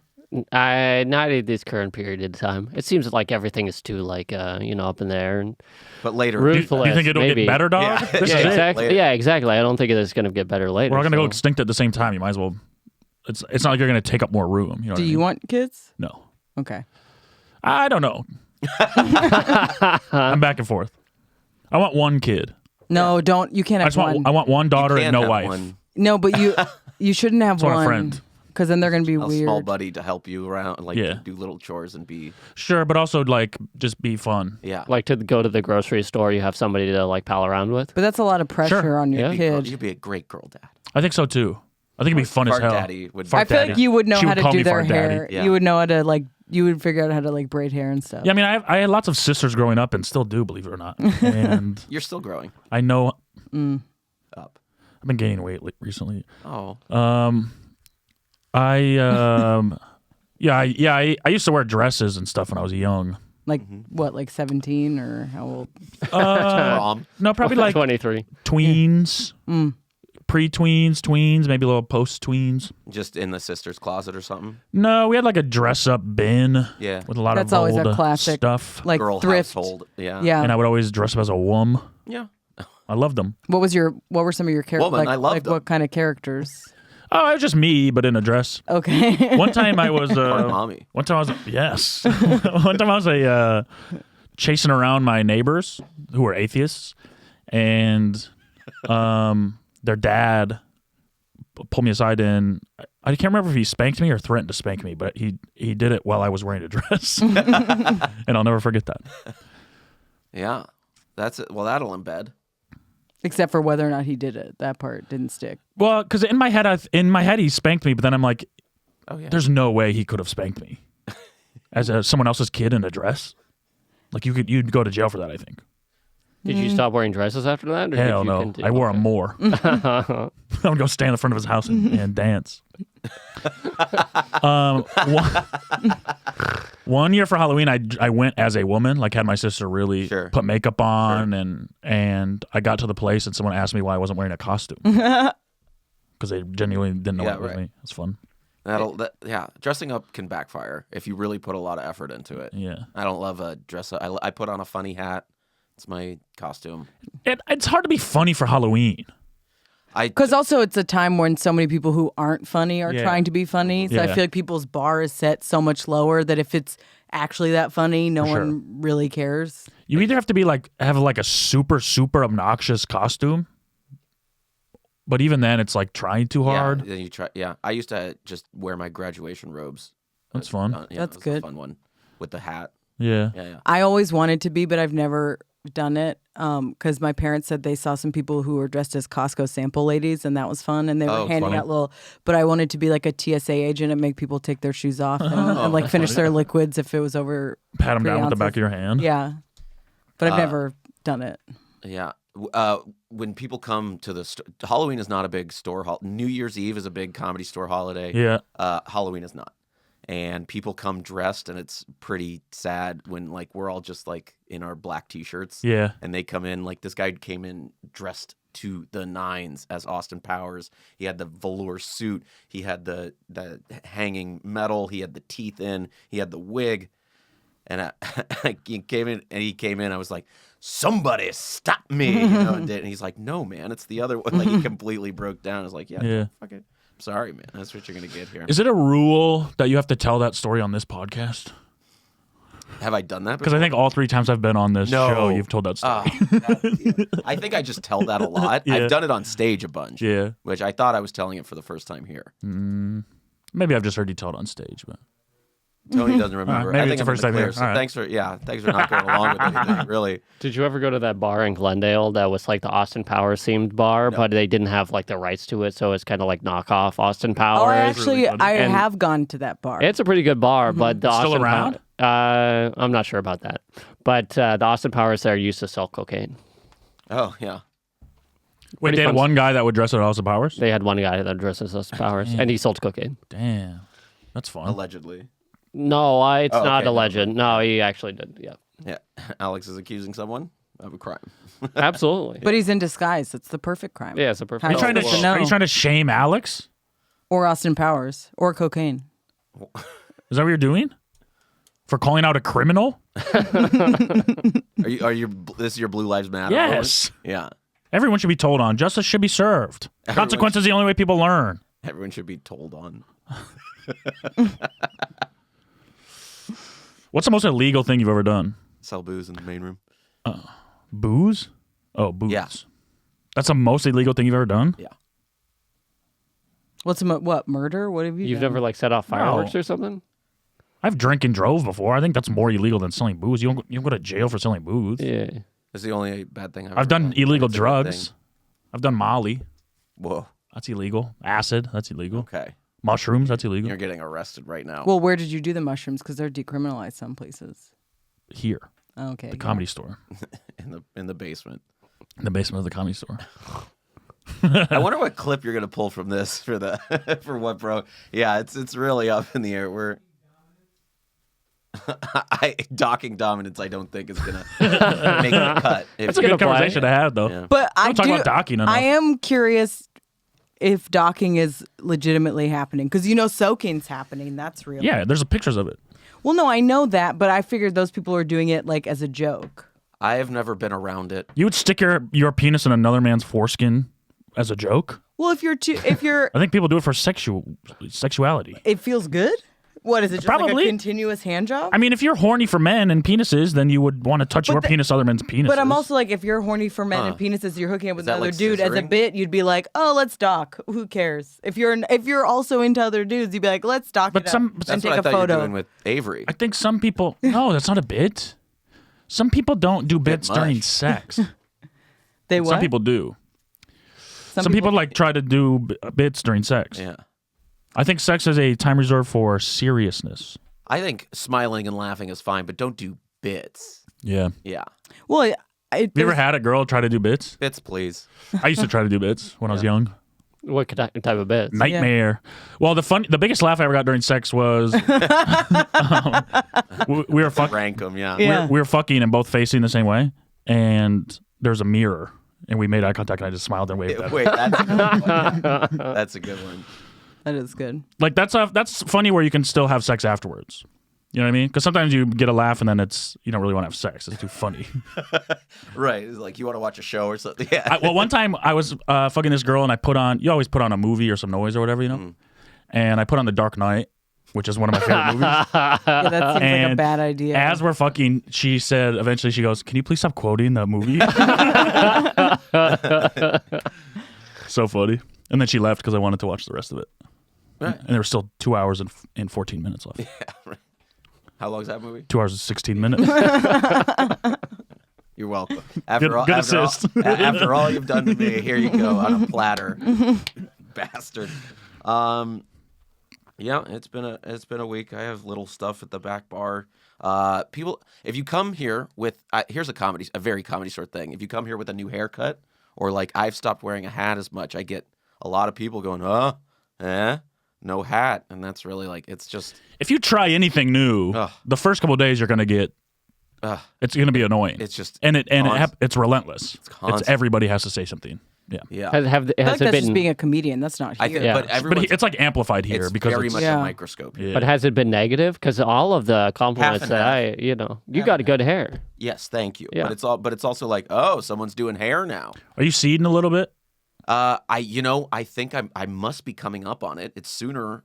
not at this current period of time. It seems like everything is too like up in there and
but later.
ruthless.
Do you think it'll
maybe.
get better, dog?
Yeah.
This
Yeah,
is it.
Exactly.
later.
Yeah, exactly. I don't think it's going to get better later.
We're all gonna go
so-
extinct at the same time. You might as well. It's not like you're gonna take up more room. You know what
Do
I
you
mean?
want kids?
No.
Okay.
I don't know. I'm back and forth. I want one kid.
No, don't. You can't
I
have
just
one.
want one daughter
You
and
can
no
have
wife.
one.
No, but you shouldn't have
I just want
one.
a friend.
because then they're gonna be
A
weird.
small buddy to help you around, like
Yeah.
do little chores and be.
Sure, but also like just be fun.
Yeah.
Like to go to the grocery store, you have somebody to like pal around with.
But that's a lot of pressure on your
Yeah.
kid.
You'd be a great girl dad.
I think so too. I think it'd be fun as
Fart
hell.
daddy would.
I feel
Daddy.
like you would know
She
how
would
to
call
do
me
their
Fart Daddy.
hair.
Yeah.
You would know how to you would figure out how to like braid hair and stuff.
Yeah, I mean, I had lots of sisters growing up and still do, believe it or not. And
You're still growing
I know
up.
I've been gaining weight recently.
Oh.
I used to wear dresses and stuff when I was young.
Like what, like 17 or how old?
Mom.
No, probably like
23.
tweens, pre-tweens, tweens, maybe a little post-tweens.
Just in the sister's closet or something.
No, we had like a dress-up bin
Yeah.
with a lot
That's
of
always
old
a classic,
stuff.
like
Girl
thrift.
household. Yeah.
Yeah.
And I would always dress up as a woman.
Yeah.
I loved them.
What were some of your characters?
Woman, I loved
like
them.
what kind of characters?
Oh, it was just me, but in a dress.
Okay.
One time I was
Part of mommy.
One time I was yes. One time I was chasing around my neighbors who were atheists, and their dad pulled me aside and I can't remember if he spanked me or threatened to spank me, but he did it while I was wearing a dress, and I'll never forget that.
Yeah. That's it. Well, that'll embed.
Except for whether or not he did it. That part didn't stick.
Well, because in my head he spanked me, but then I'm like,
Oh yeah.
there's no way he could have spanked me as someone else's kid in a dress. Like you'd go to jail for that, I think.
Did you stop wearing dresses after that? Or
Hell
did you
no.
continue?
I wore
Okay.
them more. I would go stand in the front of his house and dance. One year for Halloween, I went as a woman, like had my sister really
Sure.
put makeup on, and I got to the place and someone asked me why I wasn't wearing a costume. Because they genuinely didn't know
Yeah,
what was
right.
me. It's fun.
Yeah. Dressing up can backfire if you really put a lot of effort into it.
Yeah.
I don't love a dress up. I put on a funny hat. It's my costume.
It's hard to be funny for Halloween.
Because also it's a time when so many people who aren't funny are
Yeah.
trying to be funny. So I
Yeah.
feel like people's bar is set so much lower that if it's actually that funny, no
For sure.
one really cares.
You either have to be have like a super, super obnoxious costume, but even then it's like trying too hard.
Yeah, then you try. Yeah, I used to just wear my graduation robes.
That's fun.
Yeah,
That's
it was
good.
A fun one with the hat.
Yeah.
Yeah.
I always wanted to be, but I've never done it because my parents said they saw some people who were dressed as Costco sample ladies, and that was fun. And they were
Oh,
handing
funny.
out little. But I wanted to be like a TSA agent and make people take their shoes off and like finish their liquids if it was over.
Pat them
3
down with the back
ounces.
of your hand.
Yeah, but I've never done it.
Yeah. When people come to the Halloween is not a big store. New Year's Eve is a big comedy store holiday.
Yeah.
Halloween is not. And people come dressed, and it's pretty sad when like we're all just like in our black t-shirts.
Yeah.
And they come in like this guy came in dressed to the nines as Austin Powers. He had the velour suit. He had the hanging metal. He had the teeth in. He had the wig. And he came in. I was like, "Somebody stop me!" You know, and he's like, "No, man, it's the other one." Like he completely broke down. I was like, "Yeah, fuck it. I'm sorry, man. That's what you're gonna get here."
Is it a rule that you have to tell that story on this podcast?
Have I done that?
Because I think all 3 times I've been on this show, you've told that story.
I think I just tell that a lot.
Yeah.
I've done it on stage a bunch.
Yeah.
Which I thought I was telling it for the first time here.
Maybe I've just heard you tell it on stage, but
Tony doesn't remember.
maybe
I
it's
think
the
I'm
first
in the
time
clear,
here.
so
All right.
thanks for not going along with anything. Really.
Did you ever go to that bar in Glendale that was like the Austin Powers themed bar, but they didn't have like the rights to it, so it's kind of like knockoff Austin Powers?
Oh, actually,
funny.
I
And-
have gone to that bar.
It's a pretty good bar, but the
Still
Austin
around?
I'm not sure about that, but the Austin Powers there used to sell cocaine.
Oh yeah.
wait,
Pretty
they had
fun.
one guy that would dress at Austin Powers?
They had one guy that dressed as Austin Powers, and he sold cocaine.
Damn. That's fun.
Allegedly.
No, it's
Oh,
not
okay,
a
no.
legend. No, he actually did. Yeah,
Yeah. Alex is accusing someone of a crime.
absolutely.
But he's in disguise. It's the perfect crime.
Yeah, it's a
How
perfect.
Are you trying to
supposed to know?
are you trying to shame Alex?
Or Austin Powers. Or cocaine.
Is that what you're doing? For calling out a criminal?
Are you this is your Blue Lives Matter?
Yes.
moment? Yeah.
Everyone should be told on. Justice should be served.
Everyone
Consequence is the only way people learn.
Everyone should be told on.
What's the most illegal thing you've ever done?
Sell booze in the main room.
Booze? Oh, booze.
Yeah.
That's the most illegal thing you've ever done?
Yeah.
What murder? What have you?
You've
done?
never like set off fireworks or something?
I've drank and drove before. I think that's more illegal than selling booze. You don't go to jail for selling booze.
Yeah.
It's the only bad thing
I've done illegal
It's a good
drugs.
thing.
I've done Molly.
Whoa.
That's illegal. Acid. That's illegal.
Okay.
Mushrooms. That's illegal.
You're getting arrested right now.
Well, where did you do the mushrooms? Because they're decriminalized some places.
Here,
Okay.
the comedy store,
in the basement.
in the basement of the comedy store.
I wonder what clip you're gonna pull from this for the for what, bro? Yeah, it's really up in the air. We're docking dominance. I don't think is gonna make a cut.
That's a good conversation to have, though.
Yeah.
But I
don't talk
do.
about docking enough.
I am curious if docking is legitimately happening because soaking's happening. That's real.
Yeah, there's pictures of it.
Well, no, I know that, but I figured those people are doing it like as a joke.
I have never been around it.
You would stick your penis in another man's foreskin as a joke?
Well, if you're,
I think people do it for sexuality.
it feels good. What is it? Just like
Probably.
a continuous hand job?
I mean, if you're horny for men and penises, then you would want to touch your penis, other men's penises.
But I'm also like, if you're horny for men and penises, you're hooking up with
that
another
like
dude as a
scissoring?
bit. You'd be like, oh, let's dock. Who cares? If you're also into other dudes, you'd be like, let's dock.
But
it up
some-
and
That's
take
what I
a
thought you were
photo.
doing with Avery.
I think some people. No, that's not a bit. Some people don't do bits
much.
during sex.
They what?
Some people do. Some people like try to do bits during sex.
Yeah.
I think sex is a time reserved for seriousness.
I think smiling and laughing is fine, but don't do bits.
Yeah.
Yeah.
Well,
You ever had a girl try to do bits?
Bits, please.
I used to try to do bits when I was young.
What type of bits?
Nightmare. Well, the biggest laugh I ever got during sex was we were fucking.
Rank them, yeah.
Yeah.
We were fucking and both facing the same way, and there's a mirror, and we made eye contact, and I just smiled and waved at her.
Wait, that's a good one. That's a good one.
That is good.
Like that's funny where you can still have sex afterwards. You know what I mean? Because sometimes you get a laugh and then you don't really want to have sex. It's too funny.
Right. It's like you want to watch a show or something. Yeah.
Well, one time I was fucking this girl and I put on. You always put on a movie or some noise or whatever, you know. And I put on The Dark Knight, which is one of my favorite movies.
Yeah, that seems like a
And
bad idea.
As we're fucking, she said eventually she goes, "Can you please stop quoting the movie?" So funny. And then she left because I wanted to watch the rest of it.
Right.
And there were still 2 hours and 14 minutes left.
How long is that movie?
2 hours and 16 minutes.
You're welcome. After all,
good
after all,
assist.
after all you've done to me, here you go on a platter, bastard. Yeah, it's been a week. I have little stuff at the back bar. People, if you come here with here's a very comedy sort of thing. If you come here with a new haircut or like I've stopped wearing a hat as much, I get a lot of people going, no hat, and that's really like it's just.
If you try anything new,
Ugh.
the first couple of days you're gonna get. It's gonna be annoying.
It's just
it's relentless. It's
constant.
everybody has to say something. Yeah.
Yeah.
Has
I feel like
it
that's
been?
just being a comedian. That's not
I
here.
think,
Yeah.
but
But
everyone's,
it's like amplified here
it's
because
very
it's,
much
Yeah.
a microscope.
yeah.
But has it been negative? Because all of the compliments
and
that
half.
you got a good hair.
Yes, thank you.
Yeah.
But it's also like, oh, someone's doing hair now.
Are you seeding a little bit?
I think I must be coming up on it. It's sooner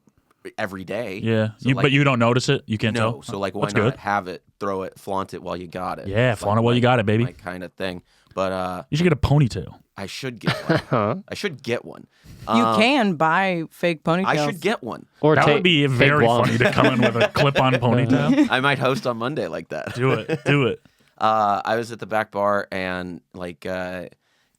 every day.
Yeah.
So
But you don't notice it. You can't
no.
tell.
So like, why
That's
not
good.
have it, throw it, flaunt it while you got it?
Yeah,
It's
flaunt it while you got it, baby.
My kind of thing. But
You should get a ponytail.
I should get one.
Huh?
I should get one.
You can buy fake ponytails.
I should get one.
Or
That
take-
would be
take
very
one.
funny to come in with a clip-on ponytail.
I might host on Monday like that.
Do it.
I was at the back bar and like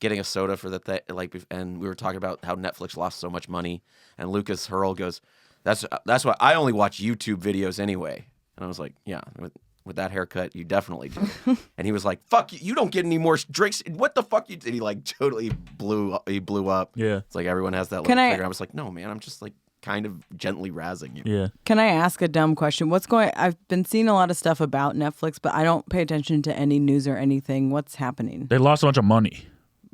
getting a soda for the and we were talking about how Netflix lost so much money. And Lucas Hurl goes, "That's why I only watch YouTube videos anyway." And I was like, "Yeah, with that haircut, you definitely do." And he was like, "Fuck you! You don't get any more drinks. What the fuck you?" And he like totally blew up.
Yeah.
It's like everyone has that little
Can I-
trigger. I was like, "No, man, I'm just like kind of gently razzing you."
Yeah.
Can I ask a dumb question? I've been seeing a lot of stuff about Netflix, but I don't pay attention to any news or anything. What's happening?
They lost a bunch of money.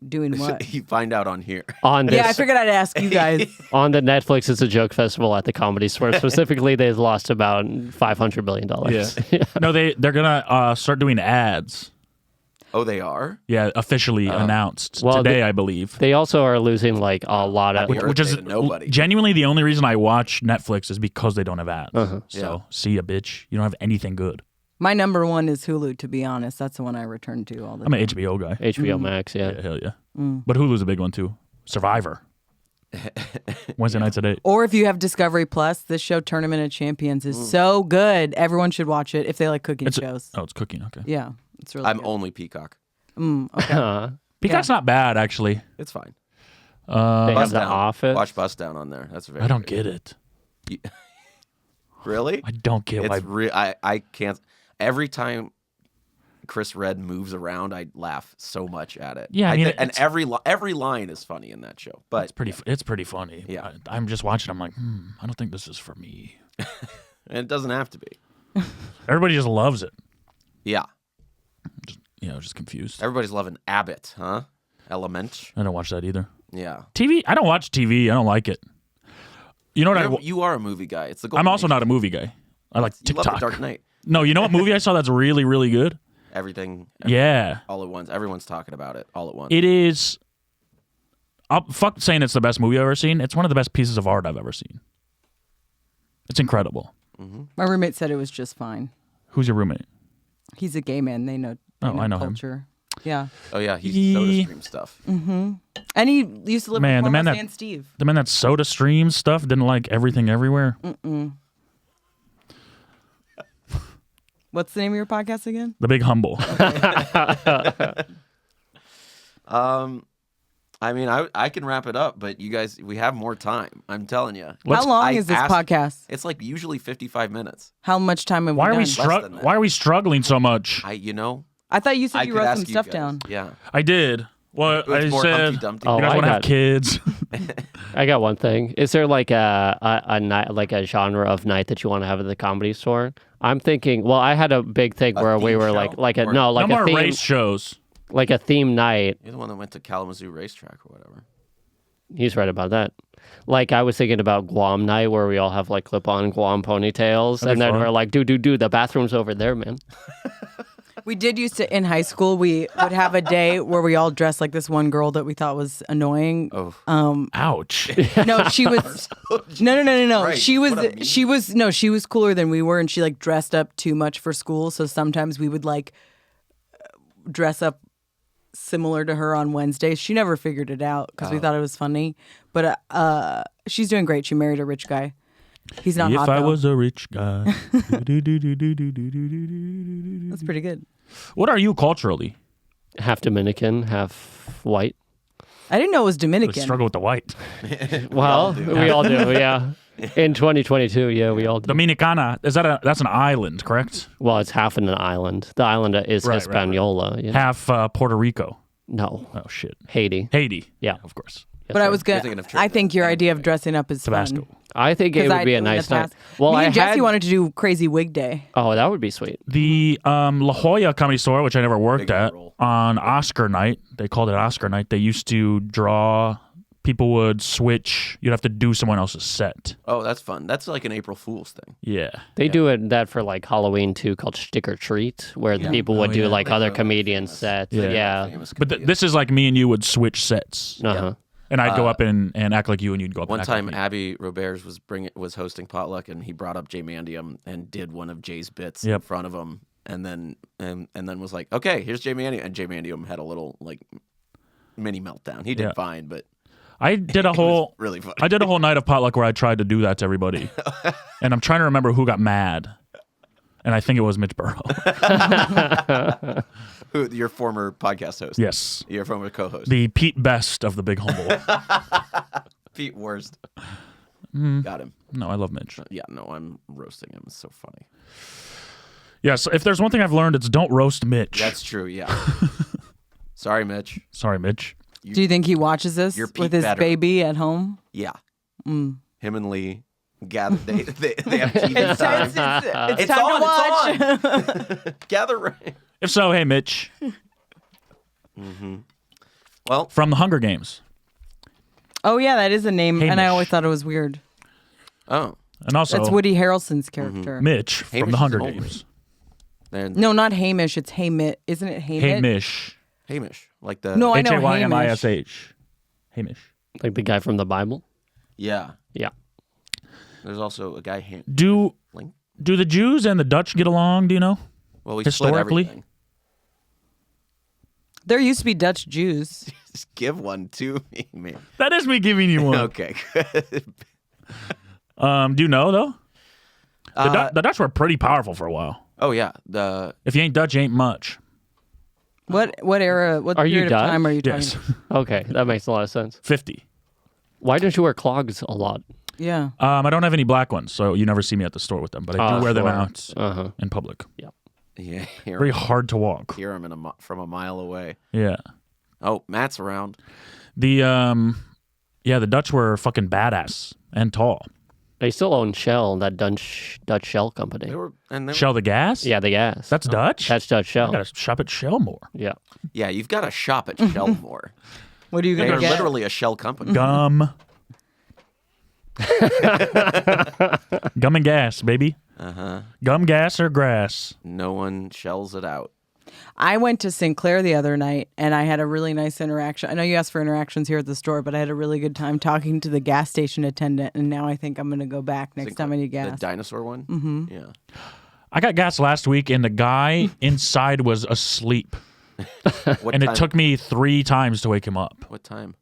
Doing what?
You find out on here.
on this.
Yeah, I figured I'd ask you guys.
On the Netflix, it's a joke festival at the Comedy Store. Specifically, they've lost about $500 million.
Yeah. No, they're gonna start doing ads.
Oh, they are.
Yeah, officially announced
Well,
today, I believe.
They also are losing like a lot of.
Happy
Which is
birthday to nobody.
genuinely the only reason I watch Netflix is because they don't have ads.
Uh-huh.
So see ya, bitch. You don't have anything good.
My number one is Hulu, to be honest. That's the one I return to all the
I'm
time.
an HBO guy.
HBO Max, yeah.
Yeah, hell yeah. But Hulu's a big one too. Survivor. Wednesday nights at 8.
Or if you have Discovery Plus, this show Tournament of Champions is so good. Everyone should watch it if they like cooking shows.
It's cooking. Okay.
Yeah, it's really
I'm
good.
only Peacock.
Okay.
Peacock's not bad actually.
It's fine.
They have
Bust
The
Down.
Office.
Watch Bust Down on there. That's very.
I don't
good.
get it.
Really?
I don't get why.
It's I can't. Every time Chris Redd moves around, I laugh so much at it.
Yeah, I mean,
and every line is funny in that show. But
It's pretty funny.
Yeah.
I'm just watching. I'm like, I don't think this is for me.
and it doesn't have to be.
Everybody just loves it.
Yeah.
Just confused.
Everybody's loving Abbott, huh? Element.
I don't watch that either.
Yeah.
TV. I don't watch TV. I don't like it. You know what?
You are a movie guy. It's the.
I'm also not a movie guy. I like
You
TikTok.
love The Dark Knight.
No, you know what movie I saw that's really, really good?
Everything.
Yeah.
All at once. Everyone's talking about it all at once.
It is. I'll fuck saying it's the best movie I've ever seen. It's one of the best pieces of art I've ever seen. It's incredible.
My roommate said it was just fine.
Who's your roommate?
He's a gay man. They know.
I know him.
culture. Yeah.
Oh yeah, he's Soda Stream stuff.
And he used to live
Man,
with
the man
Mama
that-
and Steve.
The man that Soda Stream stuff didn't like Everything Everywhere.
What's the name of your podcast again?
The Big Humble.
I mean, I can wrap it up, but you guys, we have more time. I'm telling you.
How long is this podcast?
It's like usually 55 minutes.
How much time have
Why
we
are we
done?
than that.
Why are we struggling so much?
I thought you said
I
you
could
wrote
ask
some
you
stuff
guys.
down.
Yeah.
I did. Well,
It's
I
more
said
Humpty
you
Dumpty.
Oh,
guys
I
want to
got-
have kids.
I got one thing. Is there like a night, like a genre of night that you want to have at the Comedy Store? I'm thinking. Well, I had a big thing where we
theme
were
show?
like a
Or-
no, like
no
a
more
theme,
race shows.
like a theme night.
You're the one that went to Kalamazoo Racetrack or whatever.
He's right about that. Like I was thinking about Guam night, where we all have like clip-on Guam ponytails,
That'd
and
be
then
fun.
we're like, dude, the bathroom's over there, man.
We did used to, in high school, we would have a day where we all dressed like this one girl that we thought was annoying.
Oh.
Ouch.
No, she was, no.
Right.
She
What a mean-
she was cooler than we were, and she like dressed up too much for school. So sometimes we would like dress up similar to her on Wednesdays. She never figured it out because we thought it was funny. But she's doing great. She married a rich guy. He's not
If
hot
I
though.
was a rich guy.
That's pretty good.
What are you culturally?
Half Dominican, half white.
I didn't know it was
I
Dominican.
struggle with the white.
Well, we all do, yeah. In 2022, yeah, we all do.
Dominicana, that's an island, correct?
Well, it's half in an island. The island is
Right, right.
Hispaniola. Yeah.
Half Puerto Rico.
No,
Oh shit.
Haiti.
Haiti.
Yeah.
Of course.
But I was
You're
gonna.
thinking of
I think your idea of dressing up is
Tabasco.
fun.
I think it
'Cause
would
I
be
do
a
in the
nice night.
past.
Well,
Me
I
and Jesse
had.
wanted to do crazy wig day.
Oh, that would be sweet.
The La Jolla Comedy Store, which I never worked
Big
at,
roll.
on Oscar night, they called it Oscar night. They used to draw. People would switch. You'd have to do someone else's set.
Oh, that's fun. That's like an April Fool's thing.
Yeah.
They do that for like Halloween too, called Stick or Treat, where the people would
Oh,
do
yeah.
like other
Like,
comedian sets.
Yeah.
Yeah.
Famous
But
comedian.
this is like me and you would switch sets.
Uh-huh.
And I'd go up and act like you, and you'd go up
One
and act
time,
like me.
Abby Roberts was hosting potluck, and he brought up Jay Mandium and did one of Jay's bits
Yep.
in front of him, and then was like, "Okay, here's Jay Mandium," and Jay Mandium had a little like mini meltdown. He did
Yeah.
fine, but
I did a whole
really funny.
I did a whole night of potluck where I tried to do that to everybody. And I'm trying to remember who got mad. And I think it was Mitch Burrow.
Who, your former podcast host?
Yes.
Your former co-host.
The Pete Best of the Big Humble.
Pete Worst.
Mm.
Got him.
No, I love Mitch.
Yeah, no, I'm roasting him. It's so funny.
Yeah, so if there's one thing I've learned, it's don't roast Mitch.
That's true. Yeah. Sorry, Mitch.
Sorry, Mitch.
Do you think he watches this
You're
with
Pete
his
better.
baby at home?
Yeah. Him and Lee gather. They have TV
It's
time.
it's time to watch.
It's on. Gather right.
If so, hey, Mitch.
Well,
From the Hunger Games.
Oh yeah, that is a name, and I
Hamish.
always thought it was weird.
oh,
And also
That's Woody Harrelson's character.
Mitch
Hamish
from the
is
Hunger
an old
Games.
then
No, not Hamish. It's Hamit. Isn't it Hamit?
Hamish.
Hamish, like the
No, I know
Haymish. Hamish.
Like the guy from the Bible.
yeah.
Yeah.
There's also a guy.
Do
Link.
the Jews and the Dutch get along, do you know?
Well, we
Historically?
split everything.
There used to be Dutch Jews.
Just give one to me, man.
That is me giving you one.
Okay, good.
Do you know though? The Dutch were pretty powerful for a while.
Oh yeah,
If you ain't Dutch, you ain't much.
What era? What
Are you
period of
Dutch?
time are you talking?
Yes,
Okay, that makes a lot of sense.
50.
Why don't you wear clogs a lot?
Yeah.
I don't have any black ones, so you never see me at the store with them. But I do wear them out in public.
yeah,
Very hard to walk.
hear him from a mile away.
Yeah.
Oh, Matt's around.
The Dutch were fucking badass and tall.
They still own Shell, that Dutch Shell company.
They were
Shell the gas?
Yeah, the gas.
That's Dutch?
That's Dutch
I
Shell.
gotta shop at Shell more.
Yeah.
Yeah, you've got to shop at Shell more.
What are you
They're
gonna get?
literally a Shell company.
Gum. Gum and gas, baby. Gum, gas, or grass.
No one shells it out.
I went to St. Clair the other night and I had a really nice interaction. I know you asked for interactions here at the store, but I had a really good time talking to the gas station attendant. And now I think I'm going to go back next time I need gas.
The dinosaur one? Mm-hmm. Yeah.
I got gas last week, and the guy inside was asleep.
What
And
time?
it took me 3 times to wake him up.
What time?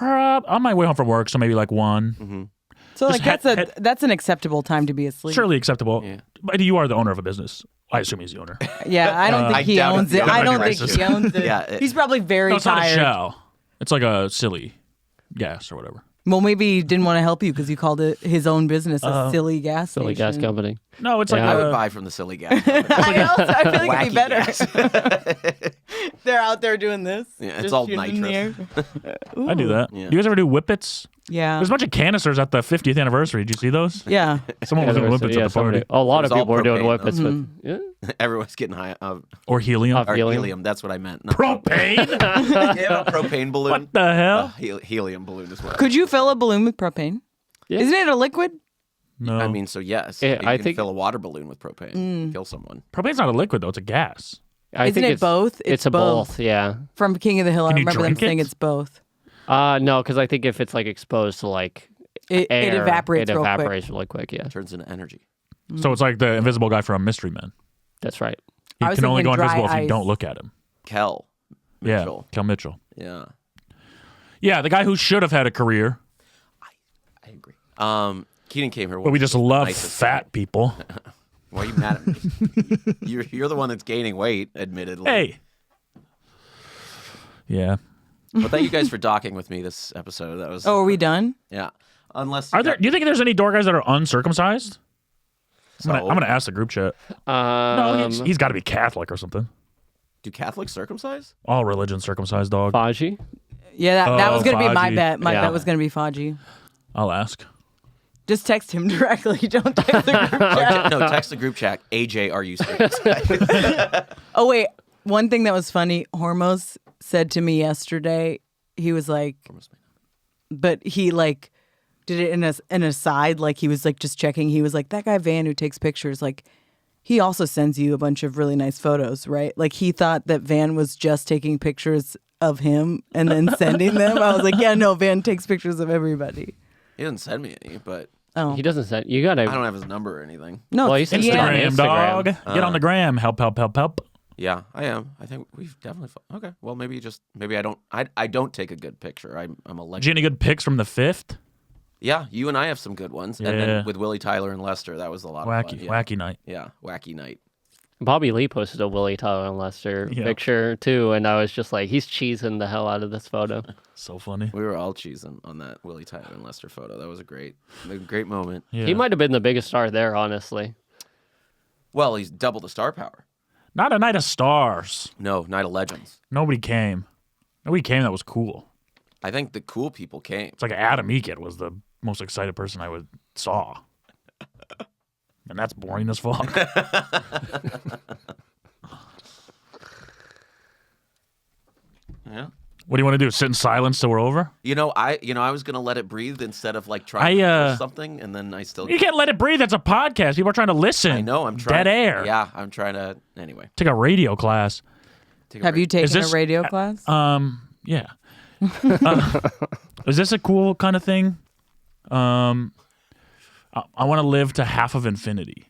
On my way home from work, so maybe like 1.
Mm-hmm.
So like
Just
that's an acceptable time to be asleep.
Surely acceptable.
Yeah.
But you are the owner of a business. I assume he's the owner.
Yeah, I don't think
I
he
doubt
owns
it.
it. I don't think
Crisis.
he owns it.
Yeah,
He's probably very
No, it's not a
tired.
Shell. It's like a silly gas or whatever.
Well, maybe he didn't want to help you because you called it his own business, a silly gas
Silly
station.
gas company.
No, it's
Yeah.
I
like
would buy from the silly guy.
I feel like it'd be
Wacky
better. They're out there doing this.
Yeah, it's
just
all
shooting in the air.
I do that.
Yeah.
Do you guys ever do whippets?
Yeah.
There's a bunch of canisters at the 50th anniversary. Did you see those?
Yeah.
Someone was doing whippets at the party.
A lot of
It was all
people were doing
propane,
whippets,
Mm-hmm.
but
Everyone's getting high.
Or helium.
Or
Helium.
helium. That's what I meant. Not
Propane?
Yeah, a propane balloon.
What the hell?
Helium balloon as well.
Could you fill a balloon with propane?
Yeah.
Isn't it a liquid?
No.
I mean, so yes.
Yeah,
you
I
can
think-
fill a water balloon with propane. Kill someone.
Propane's not a liquid, though. It's a gas.
I
Isn't
think
it
it's
both?
It's a both. Yeah.
From King of the Hill, I
Can you
remember them
drink it?
saying it's both.
No, because I think if it's like exposed to like
It
air,
evaporates
it
real
evaporates really quick. Yeah,
Turns into energy.
So it's like the invisible guy from Mystery Men.
that's right.
He
I was
can only go
thinking dry
invisible if you
ice.
don't look at him.
Kel.
Yeah.
Mitchell.
Kel Mitchell.
Yeah.
Yeah, the guy who should have had a career,
I agree. Keenan came here.
but we just love
nicest
fat people.
Why are you mad at me? you're the one that's gaining weight, admittedly.
Hey. Yeah.
Well, thank you guys for docking with me this episode. That was.
Oh, are we done?
Yeah. Unless.
Do you think there's any door guys that are uncircumcised?
So,
I'm gonna ask the group chat. No, he's got to be Catholic or something.
do Catholics circumcise?
All religions circumcised, dog.
Faji.
Yeah, that was going to be my
Faji.
bet. My
Yeah.
bet was going to be Faji.
I'll ask.
Just text him directly. Don't text the group chat.
No, text the group chat. AJ, are you circumcised?
Oh, wait. One thing that was funny, Hormos said to me yesterday, he was like, but he like did it in an aside, like he was like just checking. He was like, that guy Van who takes pictures, like he also sends you a bunch of really nice photos, right? Like he thought that Van was just taking pictures of him and then sending them. I was like, yeah, no, Van takes pictures of everybody.
He didn't send me any, but
Oh,
He doesn't send. You gotta.
I don't have his number or anything.
no,
Well, he's
yeah.
Instagram,
Instagram.
dog. Get on the gram. Help.
Yeah, I am. I think we've definitely. Okay. Well, maybe I don't. I don't take a good picture. I'm a
Did you
legend.
get any good pics from the 5th?
Yeah, you and I have some good ones. And
Yeah.
then with Willie Tyler and Lester, that was a lot of fun. Yeah.
Wacky night.
Yeah, wacky night.
Bobby Lee posted a Willie Tyler and Lester
Yeah.
picture too, and I was just like, he's cheesing the hell out of this photo.
So funny.
We were all cheesing on that Willie Tyler and Lester photo. That was a great moment.
Yeah.
He might have been the biggest star there, honestly.
Well, he's double the star power.
Not a night of stars.
No, Night of Legends.
Nobody came. Nobody came that was cool.
I think the cool people came.
It's like Adam Eakett was the most excited person I saw. And that's boring as fuck.
Yeah.
What do you want to do? Sit in silence till we're over?
I was gonna let it breathe instead of like trying to push something, and then I still.
You can't let it breathe. That's a podcast. People are trying to listen.
I know. I'm trying.
Dead air.
Yeah, I'm trying to. Anyway.
Take a radio class.
Have you taken
this-
a radio class?
Yeah. Is this a cool kind of thing? I want to live to half of infinity.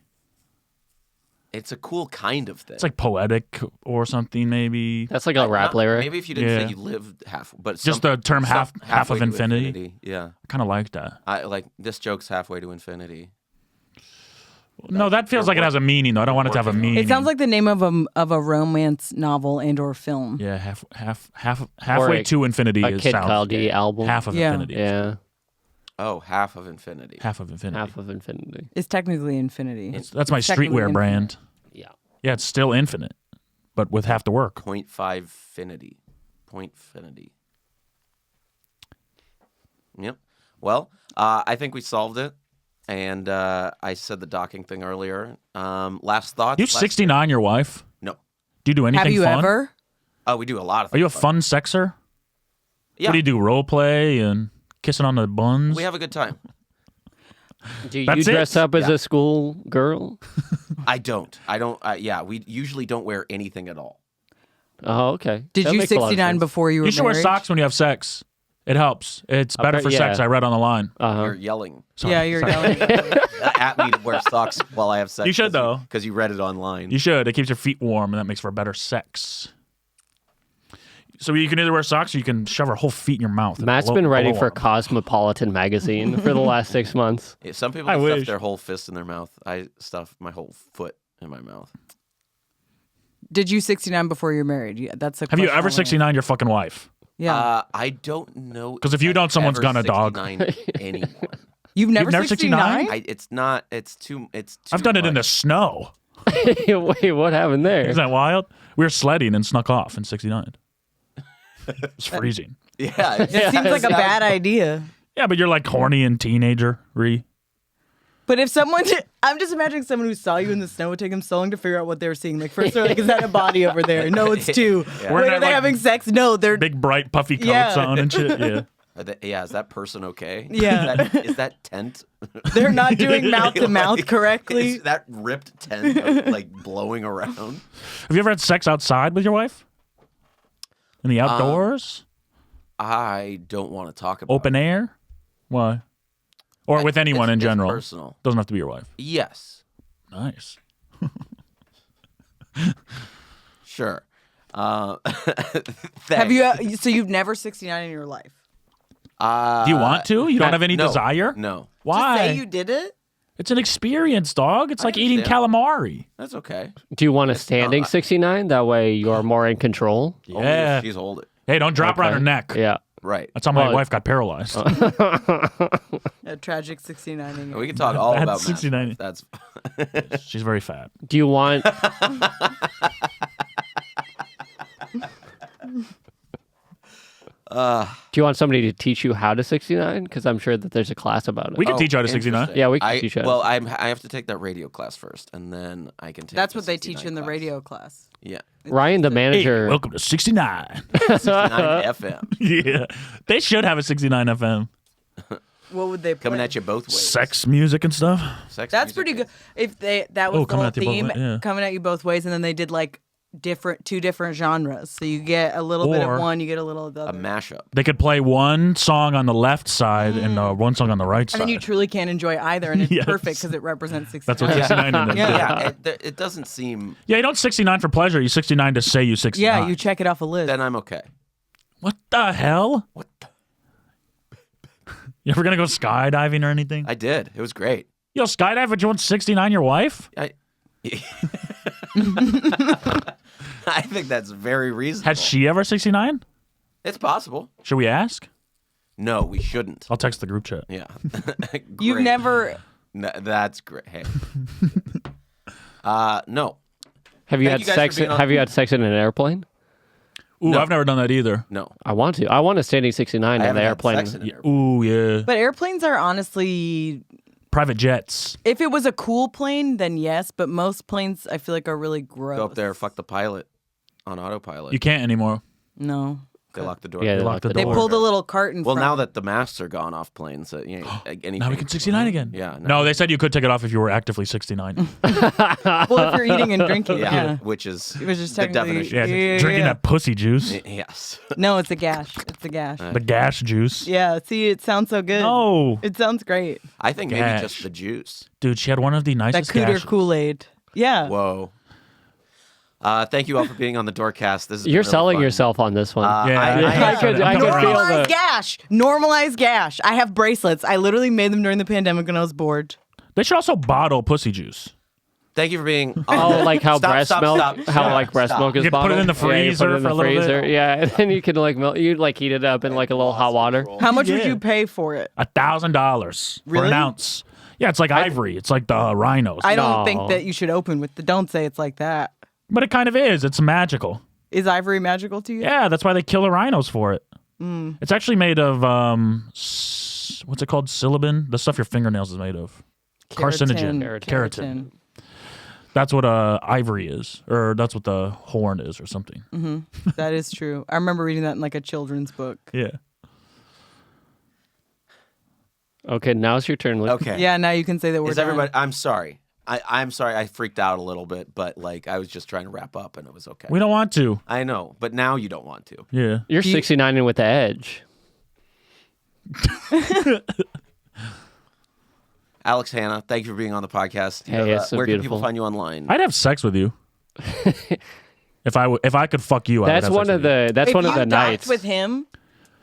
It's a cool kind of thing.
It's like poetic or something, maybe.
That's like a rap lyric.
Maybe if you didn't say you lived half, but
just the term half
halfway
of
to
infinity.
Yeah,
I kind of like that.
I like this joke's halfway to infinity.
No, that feels like it has a meaning, though. I don't want it to have a meaning.
It sounds like the name of a romance novel and/or film.
Yeah, halfway to infinity
a
is
Kid
sounds
Cudi album.
half of
Yeah.
infinity.
Yeah,
Oh, half of infinity.
Half of infinity.
half of infinity.
It's technically infinity.
That's my
It's technically
streetwear
infinite.
brand.
Yeah.
Yeah, it's still infinite, but with half the work.
0.5 finity. Point finity. Yep. Well, I think we solved it. And I said the docking thing earlier. Last thoughts?
You 69 your wife?
No.
Do you do anything
Have you
fun?
ever?
Oh, we do a lot of
Are
things.
you a fun sexer?
Yeah.
What do you do? Role play and kissing on the buns?
We have a good time.
Do you
That's it?
dress up as a school girl?
I don't. Yeah, we usually don't wear anything at all.
Oh, okay.
Did
That
you
makes a lot of
69
sense.
before you were
You should wear
married?
socks when you have sex. It helps. It's better for sex.
yeah.
I read on the line.
You're yelling
Yeah, you're yelling.
at me to wear socks while I have sex.
You should, though.
Because you read it online.
You should. It keeps your feet warm, and that makes for better sex. So you can either wear socks or you can shove her whole feet in your mouth. and
Matt's
blow-
been writing
blow
for
them.
Cosmopolitan magazine for the last 6 months.
Yeah, some people
I
stuff
wish.
their whole fist in their mouth. I stuff my whole foot in my mouth.
Did you 69 before you're married? Yeah, that's a
Have you
question I
ever
wanna
69 your fucking wife?
ask. Yeah.
I don't know.
'Cause if you
I've
don't, someone's
ever
gone a dog.
69 anyone.
You've never
never 69?
69?
It's not. It's too.
I've done it in the
much.
snow.
Wait, what happened there?
Isn't that wild? We were sledding and snuck off in 69. It's freezing.
Yeah.
It seems like a bad idea.
Yeah, but you're like horny and teenager-y.
But if someone, I'm just imagining someone who saw you in the snow would take them so long to figure out what they were seeing. Like first they're like, is that a body over there? No, it's two.
Yeah.
Wait,
We're
are
not,
they
like,
having sex? No, they're
Big, bright, puffy coats
Yeah.
on and shit. Yeah.
Yeah. Is that person okay?
Yeah.
Is that tent?
they're not doing mouth to mouth
Like,
correctly.
Is that ripped tent like blowing around?
Have you ever had sex outside with your wife? In the outdoors?
I don't want to talk about
Open air? Why? Or with anyone in
it's
general?
personal.
Doesn't have to be your wife.
Yes.
Nice.
Sure.
Have you? So you've never 69 in your life?
Do you want to? You don't have any
no.
desire?
No.
Why?
Just say you did it.
It's an experience, dog. It's like eating
understand.
calamari.
That's okay.
Do you want a standing 69? That way you're more in control.
Only
Yeah.
if she's old.
Hey, don't drop her on her
Okay.
neck.
Yeah.
Right.
That's how my
Well,
wife got paralyzed.
A tragic 69.
We can talk all
That's
about
69.
That's
She's very fat.
Do you want? Do you want somebody to teach you how to 69? Because I'm sure that there's a class about it.
We can teach you how to 69.
interesting.
Yeah, we can teach you.
Well, I have to take that radio class first, and then I can take.
That's
the
what they teach
69
in the
class.
radio class.
Yeah,
Ryan, the
Hey,
manager.
welcome to 69.
69 FM
Yeah. They should have a 69 FM.
What would they play?
coming at you both ways.
Sex music and stuff.
Sex
That's
music
pretty good.
is-
If that was the
coming
whole
at you both
theme,
ways, yeah.
coming at you both ways, and then they did like two different genres. So you get a little bit
Or-
of one, you get a little of the
A
other.
mashup.
They could play one song on the left side and one song on the right
And
side.
then you truly can't enjoy either, and it's
Yes.
perfect because it represents 69.
That's what 69 is.
Yeah.
Yeah, it doesn't seem.
Yeah, you don't 69 for pleasure. You 69 to say you 69.
Yeah, you check it off a list.
Then I'm okay.
What the hell?
What? The?
You ever gonna go skydiving or anything?
I did. It was great.
Yo, skydive, but you want 69 your wife?
I think that's very reasonable.
Has she ever 69?
It's possible.
Should we ask?
No, we shouldn't.
I'll text the group chat.
Yeah.
You've
Great.
never.
No, that's great. Hey. No.
Have you
Thank
had
you guys
sex?
for being on-
Have you had sex in an airplane?
Ooh,
No.
I've never done that either.
No.
I want to. I want a standing 69
I
in
haven't
the
had
airplane.
sex in an
Yeah.
airplane.
Ooh, yeah.
But airplanes are honestly.
Private jets.
If it was a cool plane, then yes. But most planes, I feel like, are really gross.
Go up there, fuck the pilot on autopilot.
You can't anymore.
No.
They lock the door.
Yeah, they
lock
lock
the
the
They
door.
door.
pulled a little curtain.
Well,
from
now
it.
that the masks are gone off planes, anything.
Now we can 69 again.
Yeah.
No, they said you could take it off if you were actively 69.
Well, if you're eating and drinking,
Yeah.
yeah.
Which is
It was just
the
technically.
definition.
Yeah, drinking that pussy juice.
Yes.
No, it's a gash. It's a gash.
The gas juice.
Yeah. See, it sounds so good.
No.
It sounds great.
I think maybe
Gash.
just the juice.
Dude, she had one of the
That
nicest
cooter
gashes.
Kool-Aid. Yeah.
Whoa. Thank you all for being on the Doorcast. This is
You're
really
selling
fun.
yourself on this one.
Yeah.
I could feel
Normalized
the.
gash. Normalized gash. I have bracelets. I literally made them during the pandemic when I was bored.
They should also bottle pussy juice.
Thank you for being.
Oh, like how
Stop,
breast
stop,
milk,
stop,
how
stop,
like breast
stop.
milk is
You can put it
bottled.
in the
Yeah, you put
freezer
it in
for
the
a little bit.
freezer. Yeah, and then you can like you like heat it up in like a little hot water.
How much would
Yeah.
you pay for it?
$1,000 for
Really?
an ounce. Yeah, it's like ivory. It's like the rhinos.
I don't
No.
think that you should open with the. Don't say it's like that.
But it kind of is. It's magical.
Is ivory magical to you?
Yeah, that's why they kill the rhinos for it. It's actually made of what's it called? Silibin, the stuff your fingernails is made of. Carcinogen. Keratin. That's what ivory is, or that's what the horn is, or something.
That is true. I remember reading that in like a children's book.
Yeah.
Okay, now it's your turn, Luke.
Okay.
Yeah, now you can say that we're
Is
done.
everybody? I'm sorry. I'm sorry. I freaked out a little bit, but like I was just trying to wrap up, and it was okay.
We don't want to.
I know, but now you don't want to.
Yeah.
You're 69 with the edge.
Alex, Hanna, thank you for being on the podcast. You
Hey,
have,
it's so
where can
beautiful.
people find you online?
I'd have sex with you. If I could fuck you,
That's
I would have
one
sex
of
with you.
the. That's
If
one of
you
the
docked
nights.
with him.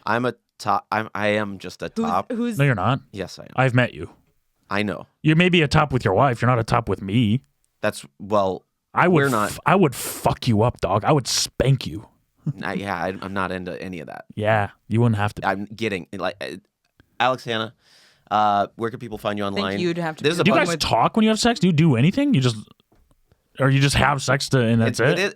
I'm a top. I am just a top.
Who's
No, you're not.
Yes, I am.
I've met you.
I know.
You may be a top with your wife. You're not a top with me.
That's well.
I would.
We're not.
I would fuck you up, dog. I would spank you.
I'm not into any of that.
Yeah, you wouldn't have to.
I'm getting like Alex, Hanna. Where can people find you online?
think you'd have to
There's
do
a
Do you
bunch-
guys
with-
talk when you have sex? Do you do anything? You just, or you just have sex and that's it?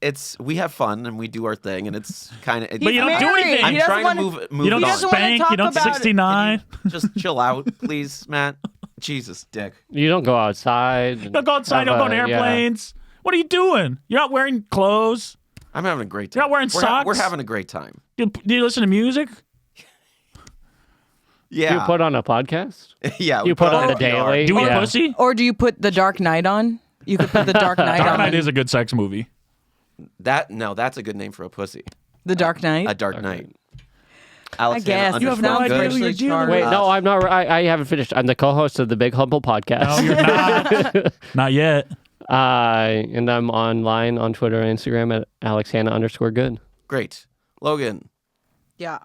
It's we have fun and we do our thing and it's kind of.
But you don't do
married.
anything.
I'm
He doesn't
trying to
wanna-
move
You don't
it on.
doesn't wanna
spank.
talk
You don't
about it.
69.
Just chill out, please, Matt. Jesus, Dick.
You don't go outside.
You don't go outside. You don't go on airplanes. What are you doing? You're not wearing clothes.
I'm having a great time.
You're not wearing socks?
We're having a great time.
Do you listen to music?
Yeah.
You put on a podcast.
yeah.
You put on the
PR.
daily.
Do we
Yeah.
pussy?
Or do you put The Dark Knight on? You could put The Dark Knight
Dark
on.
Knight is a good sex movie.
That's a good name for a pussy.
The Dark Knight.
A Dark Knight. Alex,
guess.
Hanna,
You have
underscore
no idea
good.
who you're dealing
Uh,
Wait, no, I'm not. I haven't finished. I'm the co-host of the Big Humble podcast.
No, you're not. Not yet.
And I'm online on Twitter and Instagram at AlexHanna_good.
Great. Logan,
Yeah.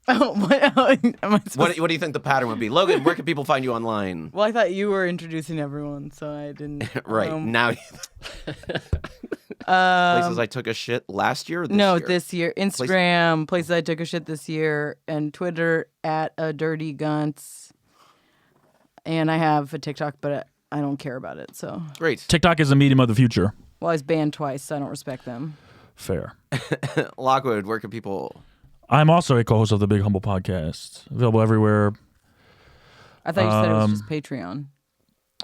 Oh, what? Am I supposed
what do you think the pattern would be? Logan, where can people find you online?
Well, I thought you were introducing everyone, so I didn't.
Right. Now places I took a shit last year or this
No,
year?
this year. Instagram, places I took a shit this year, and Twitter at a dirty gunts. And I have a TikTok, but I don't care about it. So,
Great.
TikTok is the medium of the future.
well, I was banned twice, so I don't respect them.
Fair.
Lockwood, where can people...
I'm also a co-host of the Big Humble podcast, available everywhere.
I thought you said it was just Patreon.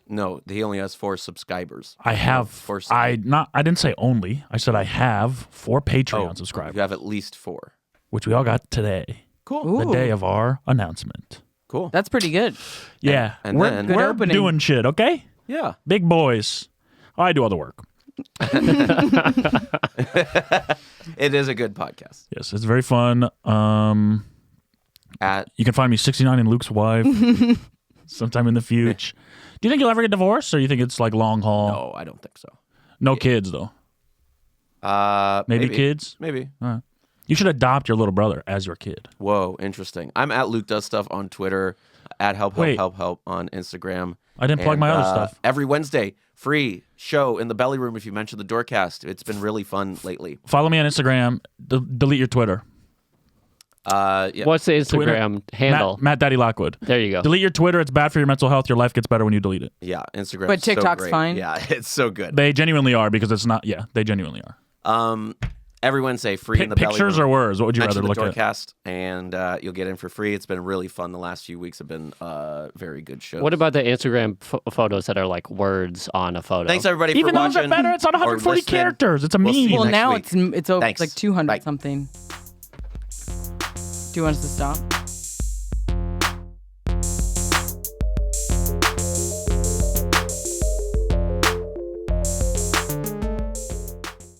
No, he only has 4 subscribers.
I have.
Four
I didn't say only. I said I have 4 Patreon subscribers,
You have at least 4.
which we all got today,
Cool.
the
Ooh.
day of our announcement.
Cool.
That's pretty good.
Yeah,
and
we're,
then-
Good
we're
opening.
doing shit. Okay,
Yeah.
big boys. I do all the work.
It is a good podcast.
Yes, it's very fun.
At
You can find me 69 and Luke's wife sometime in the future. Do you think you'll ever get divorced, or you think it's like long haul?
No, I don't think so.
No kids though. Maybe kids.
Maybe.
You should adopt your little brother as your kid.
Whoa, interesting. I'm at Luke Does Stuff on Twitter, at help on Instagram.
I didn't plug
And,
my other stuff.
Every Wednesday, free show in the belly room if you mention the Doorcast. It's been really fun lately.
Follow me on Instagram. Delete your Twitter.
Yeah.
What's the Instagram handle?
Matt Daddy Lockwood.
There you go.
Delete your Twitter. It's bad for your mental health. Your life gets better when you delete it.
Yeah, Instagram.
But TikTok's
so great.
fine?
Yeah, it's so good.
They genuinely are because it's not. Yeah, they genuinely are.
Every Wednesday, free in the belly room.
Pictures or words? What would you
Mention
rather
the
look at?
Doorcast, and you'll get in for free. It's been really fun. The last few weeks have been very good shows.
What about the Instagram photos that are like words on a photo?
Thanks everybody
Even
for
those
watching.
are better. It's on
or
140
listening.
characters. It's a
We'll see
meme.
you
Well,
next
now
week.
it's over
Thanks.
like 200
Bye.
something. Do you want us to stop?